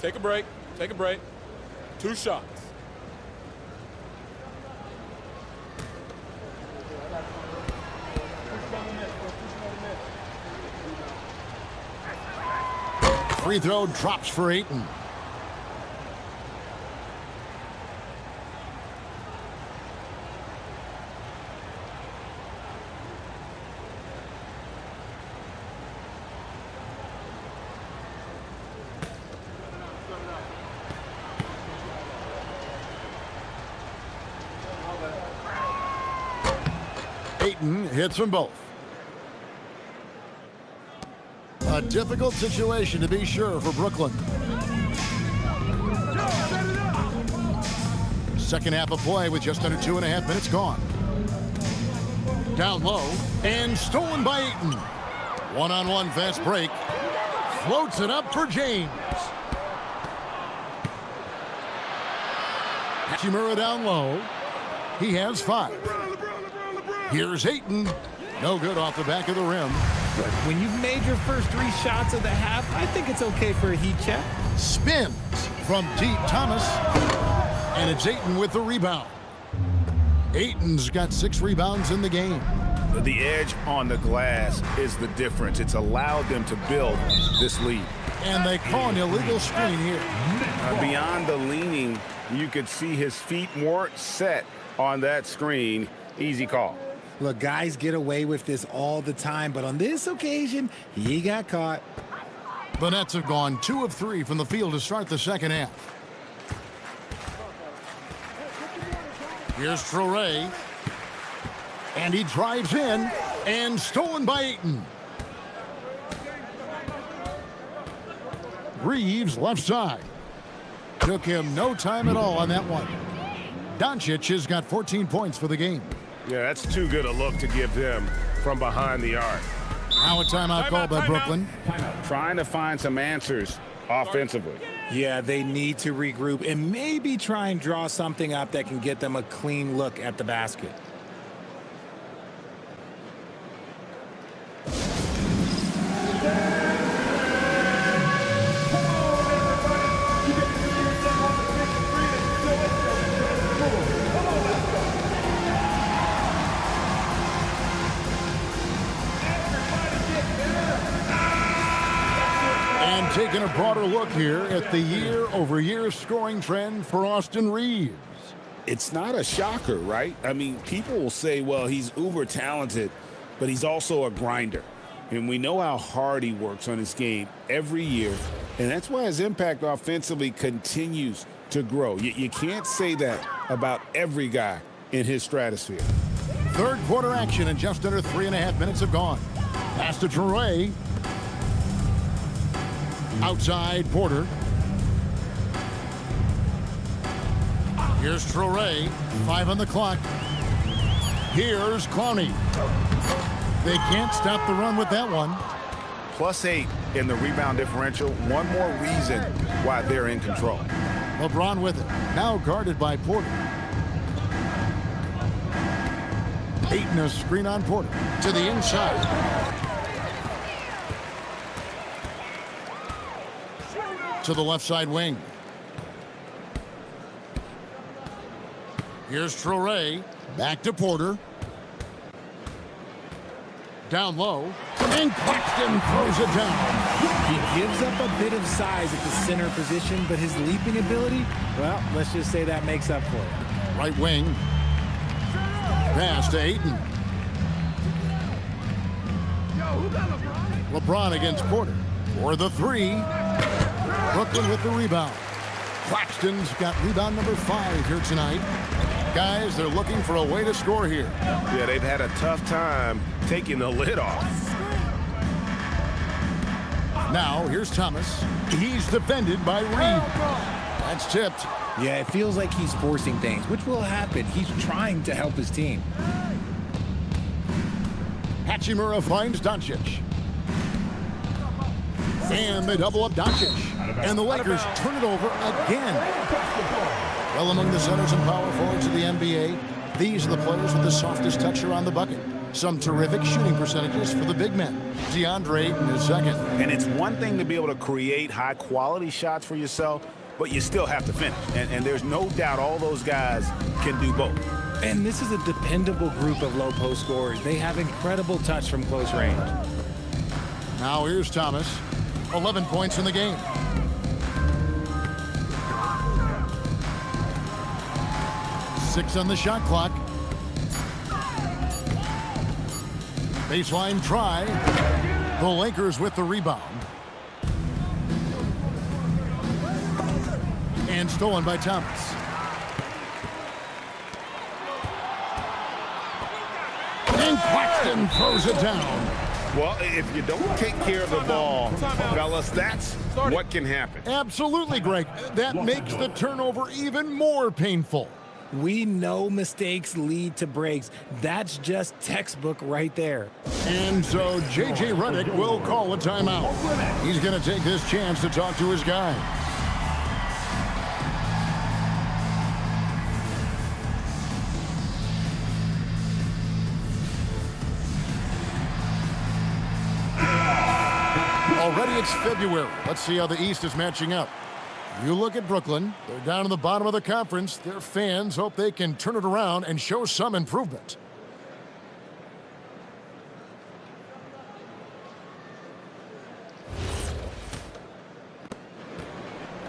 Take a break. Take a break. 2 shots. Free throw drops for Ayton. Ayton hits them both. A difficult situation to be sure for Brooklyn. Second half of play with just under 2.5 minutes gone. Down low and stolen by Ayton. One-on-one fast break. Floats it up for James. Hachimura down low. He has 5. Here's Ayton. No good off the back of the rim. When you've made your first 3 shots of the half, I think it's okay for a heat check. Spins from deep. Thomas. And it's Ayton with the rebound. Ayton's got 6 rebounds in the game. The edge on the glass is the difference. It's allowed them to build this lead. And they call an illegal screen here. Beyond the leaning, you could see his feet weren't set on that screen. Easy call. Look, guys get away with this all the time, but on this occasion, he got caught. The Nets have gone 2 of 3 from the field to start the second half. Here's Traore. And he drives in and stolen by Ayton. Reeves left side. Took him no time at all on that one. Doncic has got 14 points for the game. Yeah, that's too good a look to give them from behind the arc. Now a timeout called by Brooklyn. Trying to find some answers offensively. Yeah, they need to regroup and maybe try and draw something up that can get them a clean look at the basket. Taking a broader look here at the year-over-year scoring trend for Austin Reeves. It's not a shocker, right? I mean, people will say, well, he's uber talented, but he's also a grinder. And we know how hard he works on his game every year. And that's why his impact offensively continues to grow. You can't say that about every guy in his stratosphere. Third quarter action and just under 3.5 minutes have gone. Pass to Traore. Outside Porter. Here's Traore. 5 on the clock. Here's Clowney. They can't stop the run with that one. +8 in the rebound differential. One more reason why they're in control. LeBron with it. Now guarded by Porter. Ayton a screen on Porter. To the inside. To the left side wing. Here's Traore. Back to Porter. Down low. And Claxton throws it down. He gives up a bit of size at the center position, but his leaping ability, well, let's just say that makes up for it. Right wing. Pass to Ayton. LeBron against Porter. For the 3. Brooklyn with the rebound. Claxton's got rebound number 5 here tonight. Guys, they're looking for a way to score here. Yeah, they've had a tough time taking the lid off. Now, here's Thomas. He's defended by Reeves. That's tipped. Yeah, it feels like he's forcing things, which will happen. He's trying to help his team. Hachimura finds Doncic. And they double up Doncic. And the Lakers turn it over again. Well, among the centers and power forwards of the NBA, these are the players with the softest touch around the bucket. Some terrific shooting percentages for the big men. DeAndre Ayton is second. And it's one thing to be able to create high-quality shots for yourself, but you still have to finish. And there's no doubt all those guys can do both. And this is a dependable group of low post scorers. They have incredible touch from close range. Now here's Thomas. 11 points in the game. Six on the shot clock. Baseline try. The Lakers with the rebound. And stolen by Thomas. And Claxton throws it down. Well, if you don't take care of the ball, fellas, that's what can happen. Absolutely, Greg. That makes the turnover even more painful. We know mistakes lead to breaks. That's just textbook right there. And so J.J. Redick will call a timeout. He's going to take this chance to talk to his guy. Already it's February. Let's see how the East is matching up. You look at Brooklyn. They're down in the bottom of the conference. Their fans hope they can turn it around and show some improvement.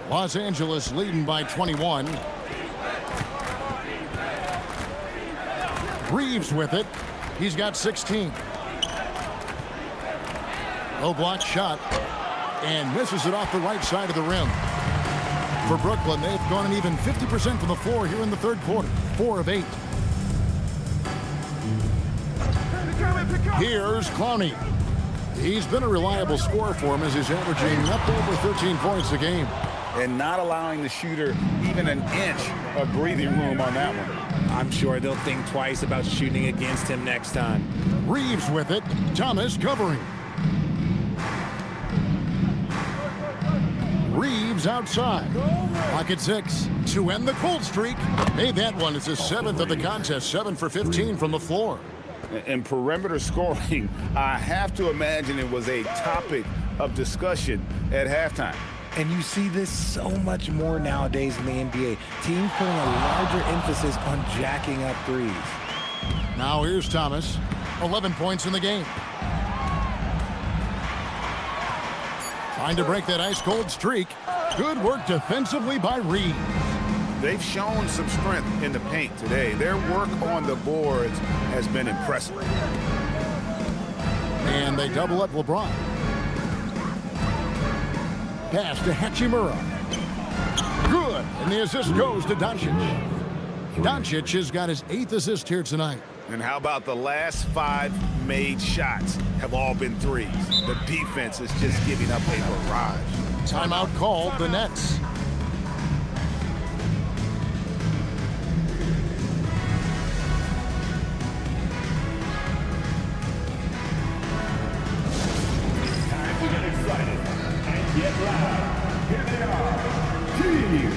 Los Angeles leading by 21. Reeves with it. He's got 16. Low block shot. And misses it off the right side of the rim. For Brooklyn, they've gone an even 50% from the floor here in the third quarter. 4 of 8. Here's Clowney. He's been a reliable scorer for him as he's averaging up over 13 points a game. And not allowing the shooter even an inch of breathing room on that one. I'm sure they'll think twice about shooting against him next time. Reeves with it. Thomas covering. Reeves outside. Pocket 6 to end the cold streak. Made that one. It's his 7th of the contest. 7 for 15 from the floor. In perimeter scoring, I have to imagine it was a topic of discussion at halftime. And you see this so much more nowadays in the NBA. Teams putting a larger emphasis on jacking up threes. Now here's Thomas. 11 points in the game. Trying to break that ice-cold streak. Good work defensively by Reeves. They've shown some strength in the paint today. Their work on the boards has been impressive. And they double up LeBron. Pass to Hachimura. Good. And the assist goes to Doncic. Doncic has got his 8th assist here tonight. And how about the last 5 made shots have all been threes? The defense is just giving up a barrage. Timeout called the Nets. Time to get excited and get loud. Here they are. Team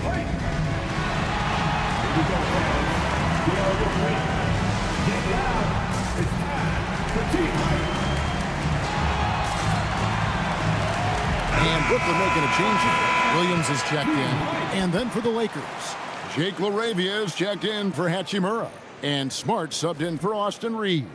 Fight. Here we go, fans. We are your winners. Get loud. It's time for Team Fight. And Brooklyn making a change here. Williams is checked in. And then for the Lakers, Jake LaRavia is checked in for Hachimura. And Smart subbed in for Austin Reeves.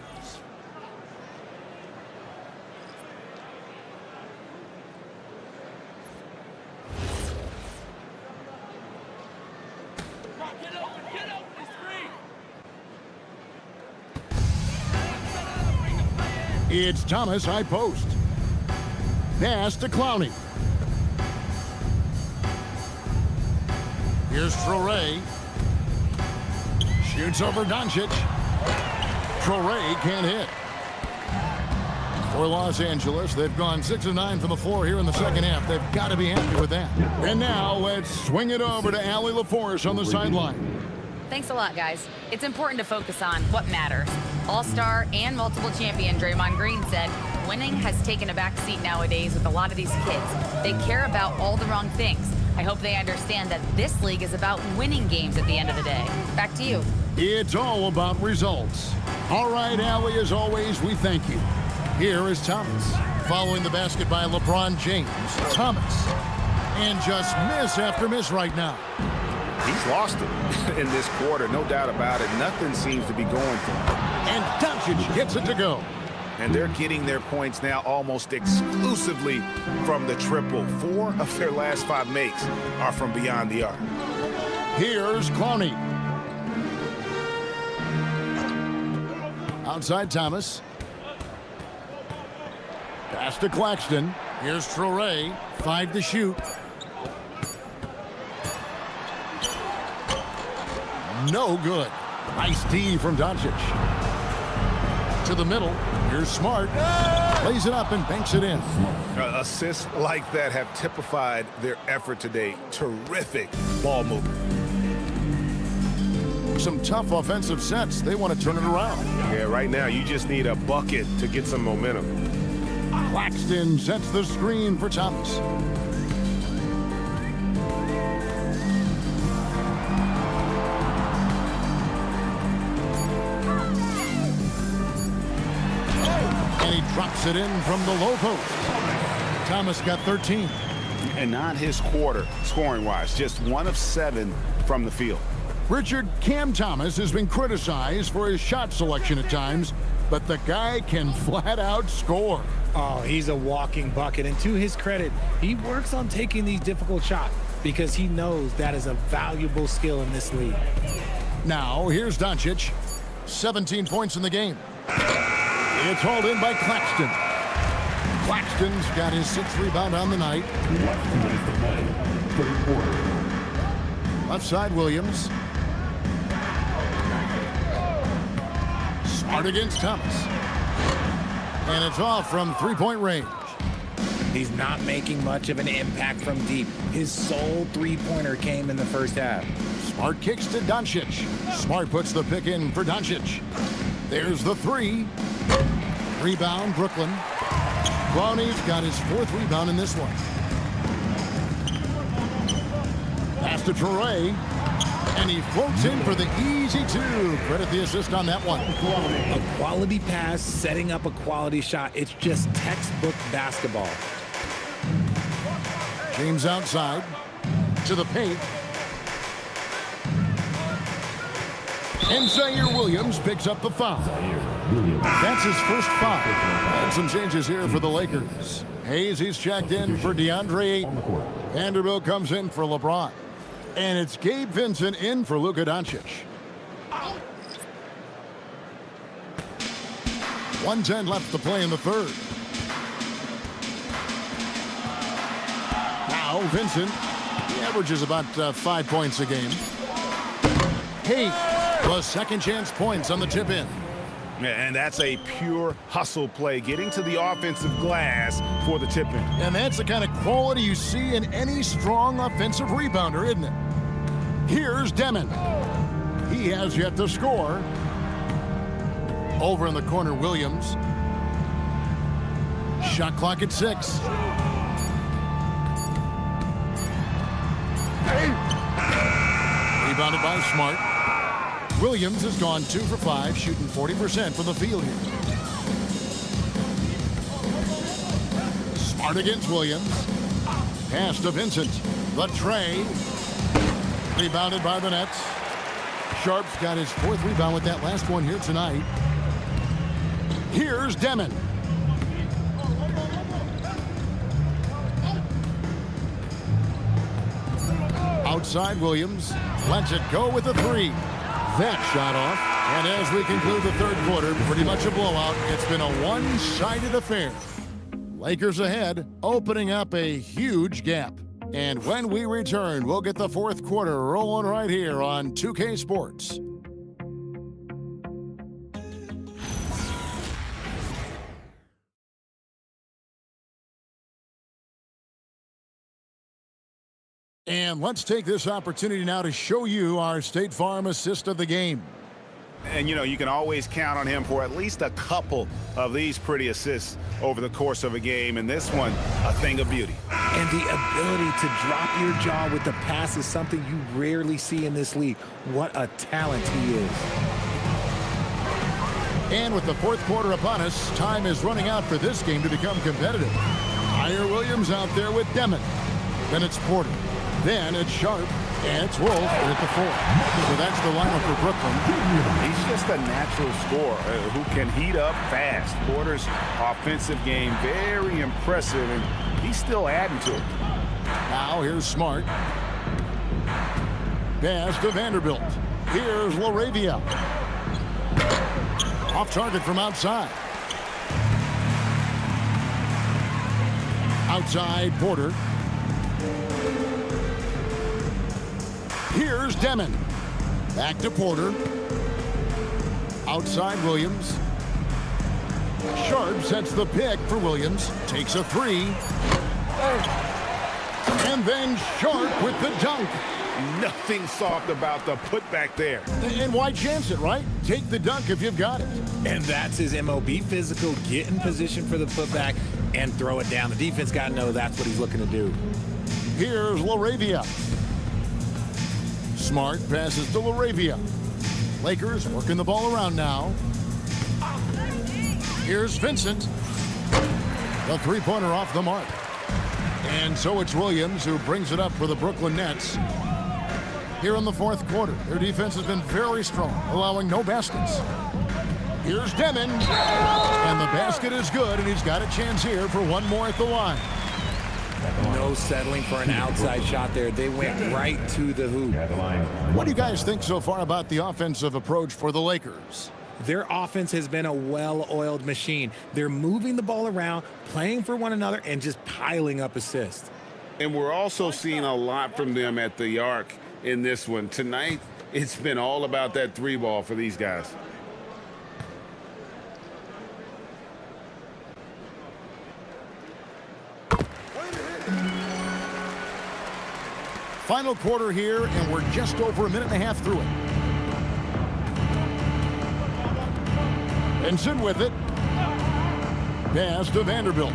It's Thomas high post. Pass to Clowney. Here's Traore. Shoots over Doncic. Traore can't hit. For Los Angeles, they've gone 6 of 9 from the floor here in the second half. They've got to be happy with that. And now let's swing it over to Allie LaForce on the sideline. Thanks a lot, guys. It's important to focus on what matters. All-star and multiple champion Draymond Green said, winning has taken a back seat nowadays with a lot of these kids. They care about all the wrong things. I hope they understand that this league is about winning games at the end of the day. Back to you. It's all about results. All right, Allie, as always, we thank you. Here is Thomas. Following the basket by LeBron James. Thomas. And just miss after miss right now. He's lost it in this quarter, no doubt about it. Nothing seems to be going for him. And Doncic gets it to go. And they're getting their points now almost exclusively from the triple. 4 of their last 5 makes are from beyond the arc. Here's Clowney. Outside Thomas. Pass to Claxton. Here's Traore. 5 to shoot. No good. Nice D from Doncic. To the middle. Here's Smart. Plays it up and banks it in. Assists like that have typified their effort today. Terrific ball movement. Some tough offensive sets. They want to turn it around. Yeah, right now you just need a bucket to get some momentum. Claxton sets the screen for Thomas. And he drops it in from the low post. Thomas got 13. And not his quarter, scoring-wise. Just 1 of 7 from the field. Richard, Cam Thomas has been criticized for his shot selection at times, but the guy can flat out score. Oh, he's a walking bucket. And to his credit, he works on taking these difficult shots because he knows that is a valuable skill in this league. Now, here's Doncic. 17 points in the game. It's hauled in by Claxton. Claxton's got his 6th rebound on the night. Left side, Williams. Smart against Thomas. And it's off from 3-point range. He's not making much of an impact from deep. His sole three-pointer came in the first half. Smart kicks to Doncic. Smart puts the pick in for Doncic. There's the 3. Rebound, Brooklyn. Clowney's got his 4th rebound in this one. Pass to Traore. And he floats in for the easy 2. Credit the assist on that one. A quality pass, setting up a quality shot. It's just textbook basketball. James outside. To the paint. And Zaire Williams picks up the foul. That's his first foul. And some changes here for the Lakers. Hayes, he's checked in for DeAndre Ayton. Vanderbilt comes in for LeBron. And it's Gabe Vincent in for Luka Doncic. 1:10 left to play in the third. Now Vincent, he averages about 5 points a game. Hayes, the second chance points on the tip in. And that's a pure hustle play, getting to the offensive glass for the tip in. And that's the kind of quality you see in any strong offensive rebounder, isn't it? Here's Demon. He has yet to score. Over in the corner, Williams. Shot clock at 6. Rebounded by Smart. Williams has gone 2 for 5, shooting 40% from the field here. Smart against Williams. Pass to Vincent. The tray. Rebounded by the Nets. Sharp's got his 4th rebound with that last one here tonight. Here's Demon. Outside Williams. Lets it go with a 3. That shot off. And as we conclude the third quarter, pretty much a blowout. It's been a one-sided affair. Lakers ahead, opening up a huge gap. And when we return, we'll get the fourth quarter rolling right here on 2K Sports. And let's take this opportunity now to show you our State Farm assist of the game. And, you can always count on him for at least a couple of these pretty assists over the course of a game. And this one, a thing of beauty. And the ability to drop your jaw with the pass is something you rarely see in this league. What a talent he is. And with the fourth quarter upon us, time is running out for this game to become competitive. Tyre Williams out there with Demon. Then it's Porter. Then it's Sharp. And it's Wolf at the 4. So that's the lineup for Brooklyn. He's just a natural scorer who can heat up fast. Porter's offensive game, very impressive, and he's still adding to it. Now here's Smart. Pass to Vanderbilt. Here's LaRavia. Off target from outside. Outside Porter. Here's Demon. Back to Porter. Outside Williams. Sharp sets the pick for Williams. Takes a 3. And then Sharp with the dunk. Nothing soft about the putback there. And why chance it, right? Take the dunk if you've got it. And that's his MO. Be physical, get in position for the putback, and throw it down. The defense got to know that's what he's looking to do. Here's LaRavia. Smart passes to LaRavia. Lakers working the ball around now. Here's Vincent. The three-pointer off the mark. And so it's Williams who brings it up for the Brooklyn Nets. Here in the fourth quarter, their defense has been very strong, allowing no baskets. Here's Demon. And the basket is good, and he's got a chance here for one more at the line. No settling for an outside shot there. They went right to the hoop. What do you guys think so far about the offensive approach for the Lakers? Their offense has been a well-oiled machine. They're moving the ball around, playing for one another, and just piling up assists. And we're also seeing a lot from them at the arc in this one. Tonight, it's been all about that three ball for these guys. Final quarter here, and we're just over a minute and a half through it. Vincent with it. Pass to Vanderbilt.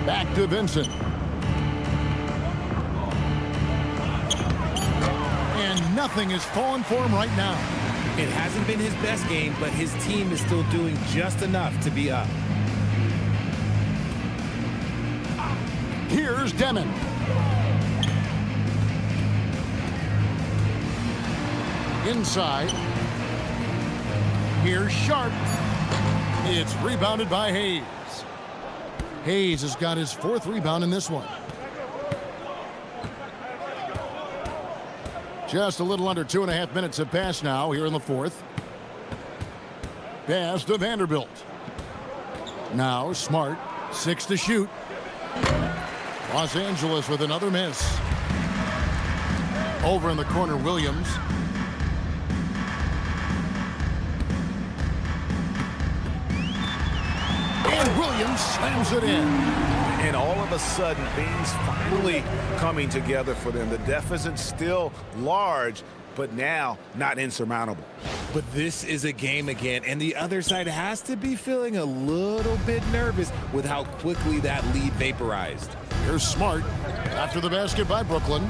Back to Vincent. And nothing is falling for him right now. It hasn't been his best game, but his team is still doing just enough to be up. Here's Demon. Inside. Here's Sharp. It's rebounded by Hayes. Hayes has got his fourth rebound in this one. Just a little under 2.5 minutes have passed now here in the fourth. Pass to Vanderbilt. Now Smart, 6 to shoot. Los Angeles with another miss. Over in the corner, Williams. And Williams slams it in. And all of a sudden, things finally coming together for them. The deficit's still large, but now not insurmountable. But this is a game again, and the other side has to be feeling a little bit nervous with how quickly that lead vaporized. Here's Smart after the basket by Brooklyn.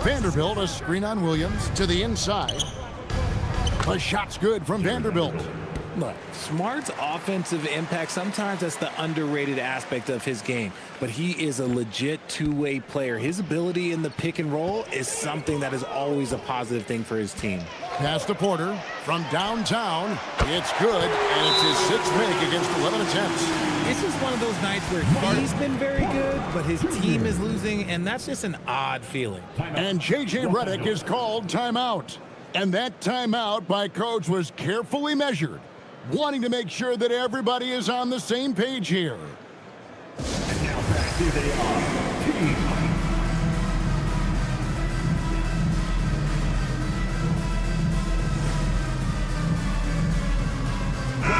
Vanderbilt, a screen on Williams to the inside. The shot's good from Vanderbilt. Look, Smart's offensive impact, sometimes that's the underrated aspect of his game, but he is a legit two-way player. His ability in the pick and roll is something that is always a positive thing for his team. Pass to Porter from downtown. It's good, and it's his sixth make against 11 attempts. This is one of those nights where he's been very good, but his team is losing, and that's just an odd feeling. And J.J. Redick is called timeout. And that timeout by coach was carefully measured, wanting to make sure that everybody is on the same page here. And now back, here they are. Team.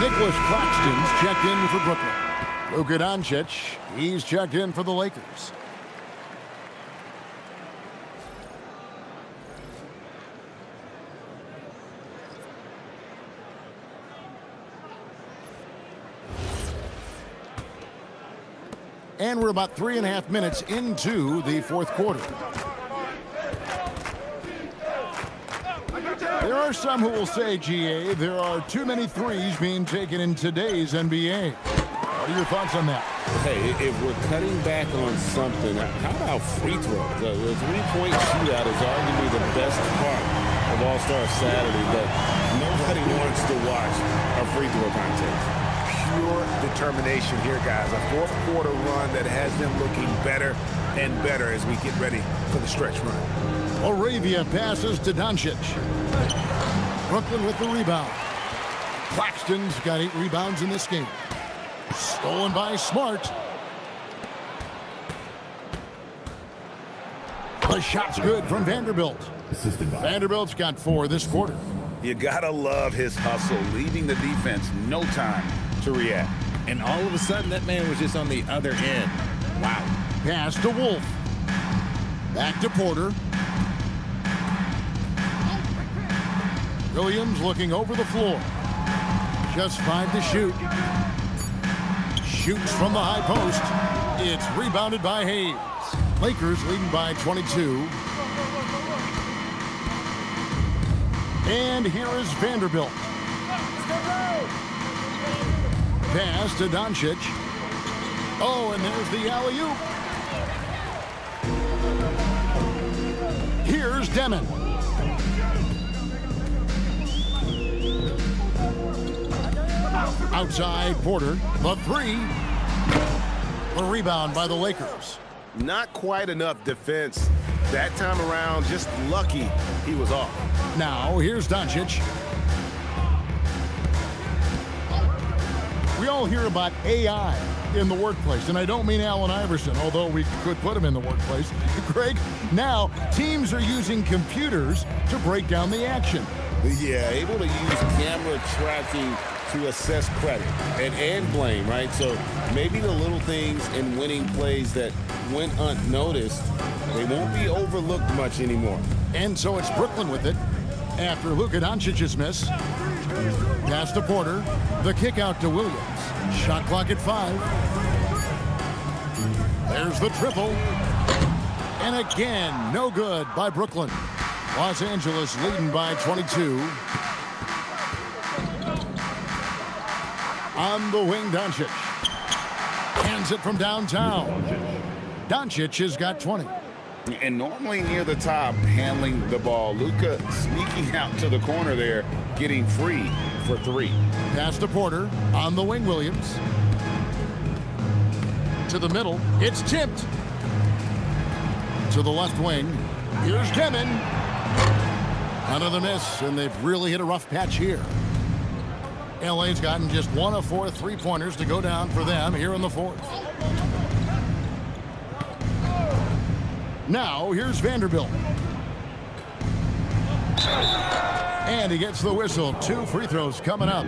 Nicholas Claxton's checked in for Brooklyn. Luka Doncic, he's checked in for the Lakers. And we're about 3.5 minutes into the fourth quarter. There are some who will say, GA, there are too many threes being taken in today's NBA. What are your thoughts on that? Hey, if we're cutting back on something, how about free throws? The three-point shootout is arguably the best part of All-Star Saturday, but nobody wants to watch a free throw contest. Pure determination here, guys. A fourth quarter run that has them looking better and better as we get ready for the stretch run. Moravia passes to Doncic. Brooklyn with the rebound. Claxton's got 8 rebounds in this game. Stolen by Smart. The shot's good from Vanderbilt. Vanderbilt's got 4 this quarter. You gotta love his hustle, leaving the defense no time to react. And all of a sudden, that man was just on the other end. Wow. Pass to Wolf. Back to Porter. Williams looking over the floor. Just 5 to shoot. Shoots from the high post. It's rebounded by Hayes. Lakers leading by 22. And here is Vanderbilt. Pass to Doncic. Oh, and there's the alley-oop. Here's Demon. Outside Porter, the 3. The rebound by the Lakers. Not quite enough defense that time around. Just lucky he was off. Now, here's Doncic. We all hear about AI in the workplace, and I don't mean Allen Iverson, although we could put him in the workplace. Greg, now teams are using computers to break down the action. Yeah, able to use camera tracking to assess credit and blame, right? So maybe the little things in winning plays that went unnoticed, they won't be overlooked much anymore. And so it's Brooklyn with it after Luka Doncic's miss. Pass to Porter. The kick out to Williams. Shot clock at 5. There's the triple. And again, no good by Brooklyn. Los Angeles leading by 22. On the wing, Doncic. Hands it from downtown. Doncic has got 20. And normally near the top, handling the ball. Luka sneaking out to the corner there, getting free for 3. Pass to Porter. On the wing, Williams. To the middle. It's tipped. To the left wing. Here's Demon. Another miss, and they've really hit a rough patch here. LA's gotten just 1 of 4 3-pointers to go down for them here in the fourth. Now, here's Vanderbilt. And he gets the whistle. 2 free throws coming up.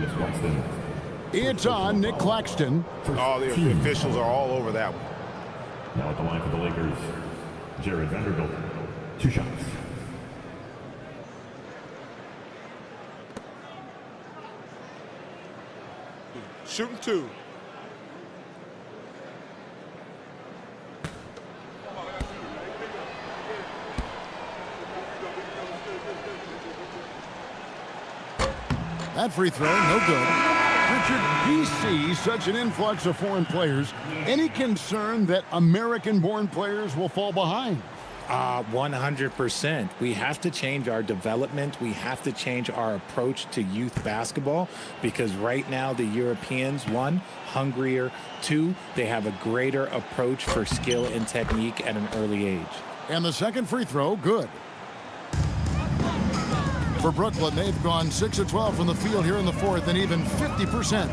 It's on Nick Claxton. All the officials are all over that one. Now at the line for the Lakers, Jared Vanderbilt. 2 shots. Shooting 2. That free throw, no good. Richard, we see such an influx of foreign players. Any concern that American-born players will fall behind? 100%. We have to change our development. We have to change our approach to youth basketball because right now the Europeans, 1, hungrier, 2, they have a greater approach for skill and technique at an early age. And the second free throw, good. For Brooklyn, they've gone 6 of 12 from the field here in the fourth and even 50%.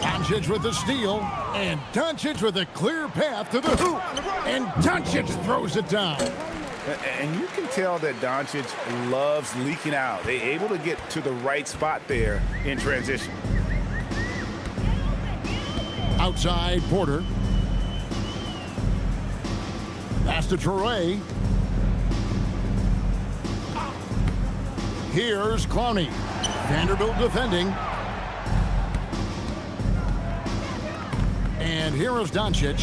Doncic with the steal, and Doncic with a clear path to the hoop, and Doncic throws it down. And you can tell that Doncic loves leaking out. They're able to get to the right spot there in transition. Outside, Porter. Pass to Traore. Here's Clowney. Vanderbilt defending. And here is Doncic.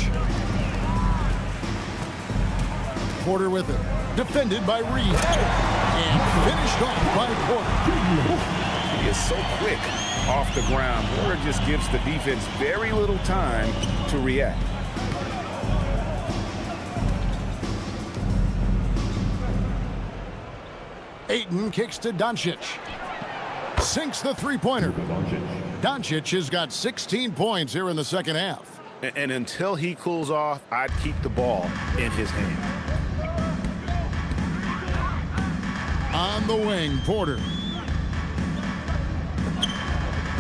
Porter with it. Defended by Reed. And finished off by Porter. He is so quick off the ground. Porter just gives the defense very little time to react. Ayton kicks to Doncic. Sinks the three-pointer. Doncic has got 16 points here in the second half. And until he cools off, I'd keep the ball in his hand. On the wing, Porter.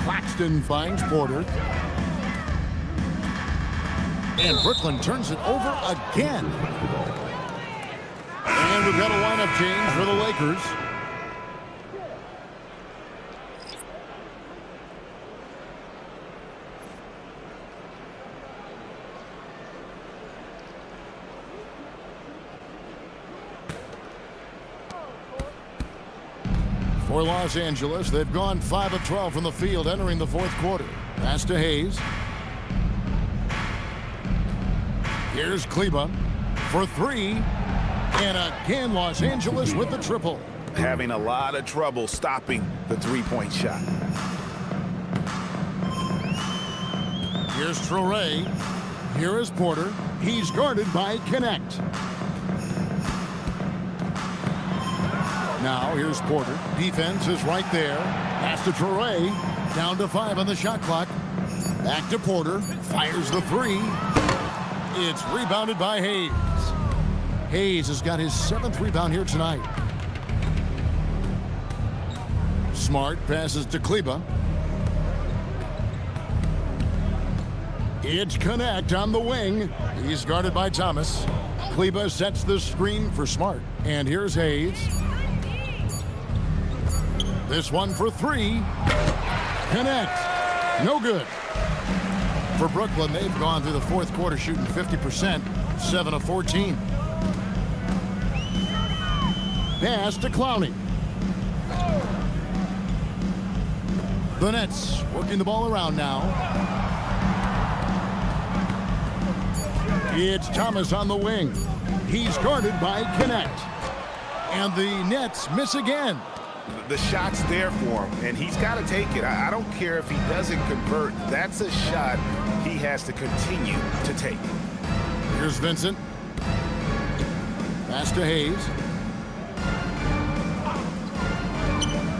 Claxton finds Porter. And Brooklyn turns it over again. And we've got a lineup change for the Lakers. For Los Angeles, they've gone 5 of 12 from the field entering the fourth quarter. Pass to Hayes. Here's Kleba for 3. And again, Los Angeles with the triple. Having a lot of trouble stopping the three-point shot. Here's Traore. Here is Porter. He's guarded by Connect. Now here's Porter. Defense is right there. Pass to Traore. Down to 5 on the shot clock. Back to Porter. Fires the 3. It's rebounded by Hayes. Hayes has got his 7th rebound here tonight. Smart passes to Kleba. It's Connect on the wing. He's guarded by Thomas. Kleba sets the screen for Smart. And here's Hayes. This one for 3. Connect. No good. For Brooklyn, they've gone through the fourth quarter shooting 50%, 7 of 14. Pass to Clowney. The Nets working the ball around now. It's Thomas on the wing. He's guarded by Connect. And the Nets miss again. The shot's there for him, and he's got to take it. I don't care if he doesn't convert. That's a shot he has to continue to take. Here's Vincent. Pass to Hayes.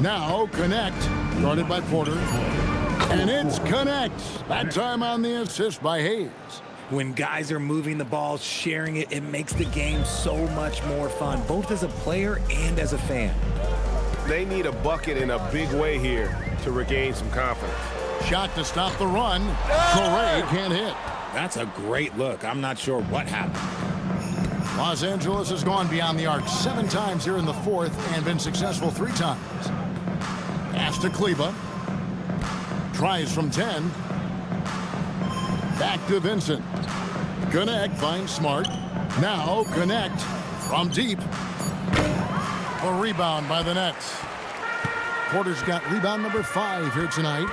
Now Connect, guarded by Porter. And it's Connect. That time on the assist by Hayes. When guys are moving the ball, sharing it, it makes the game so much more fun, both as a player and as a fan. They need a bucket in a big way here to regain some confidence. Shot to stop the run. Traore can't hit. That's a great look. I'm not sure what happened. Los Angeles has gone beyond the arc 7 times here in the fourth and been successful 3 times. Pass to Kleba. Tries from 10. Back to Vincent. Connect finds Smart. Now Connect from deep. A rebound by the Nets. Porter's got rebound number 5 here tonight.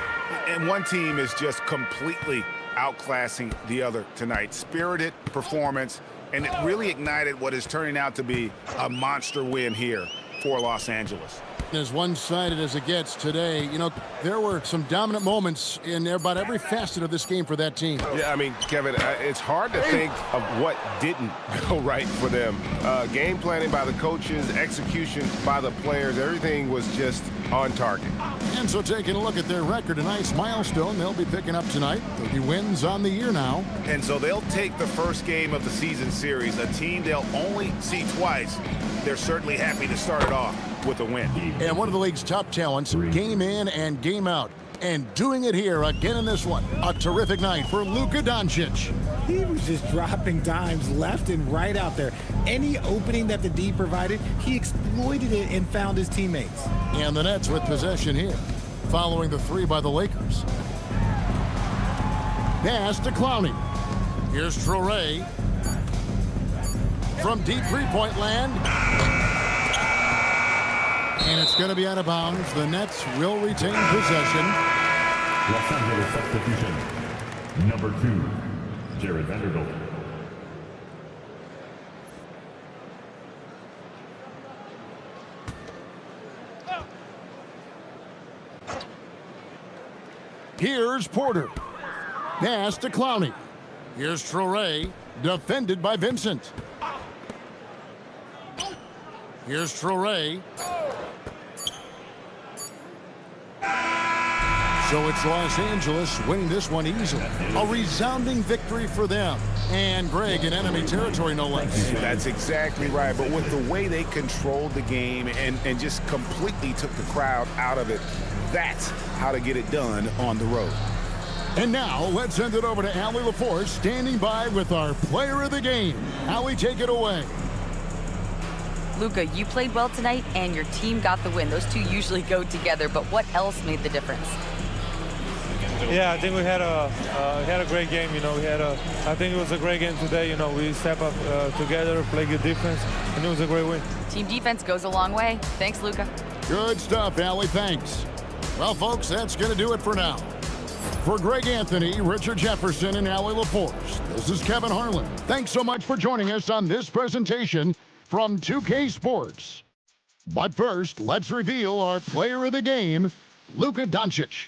And one team is just completely outclassing the other tonight. Spirited performance, and it really ignited what is turning out to be a monster win here for Los Angeles. As one-sided as it gets today, you know, there were some dominant moments in about every facet of this game for that team. Yeah, I mean, Kevin, it's hard to think of what didn't go right for them. Game planning by the coaches, execution by the players, everything was just on target. And so taking a look at their record, a nice milestone they'll be picking up tonight. 30 wins on the year now. And so they'll take the first game of the season series, a team they'll only see twice. They're certainly happy to start it off with a win. And one of the league's top talents, game in and game out. And doing it here again in this one. A terrific night for Luka Doncic. He was just dropping dimes left and right out there. Any opening that the D provided, he exploited it and found his teammates. And the Nets with possession here, following the 3 by the Lakers. Pass to Clowney. Here's Traore. From deep three-point land. And it's going to be out of bounds. The Nets will retain possession. Los Angeles substitution. Number 2, Jared Vanderbilt. Here's Porter. Pass to Clowney. Here's Traore, defended by Vincent. Here's Traore. So it's Los Angeles winning this one easily. A resounding victory for them. And Greg in enemy territory, no less. That's exactly right. But with the way they controlled the game and just completely took the crowd out of it, that's how to get it done on the road. And now let's send it over to Allie LaForce, standing by with our player of the game. Allie, take it away. Luka, you played well tonight, and your team got the win. Those two usually go together, but what else made the difference? Yeah, I think we had a great game. You know, I think it was a great game today. You know, we step up together, play good defense, and it was a great win. Team defense goes a long way. Thanks, Luka. Good stuff, Allie. Thanks. Well, folks, that's going to do it for now. For Greg Anthony, Richard Jefferson, and Allie LaForce, this is Kevin Harlan. Thanks so much for joining us on this presentation from 2K Sports. But first, let's reveal our player of the game, Luka Doncic.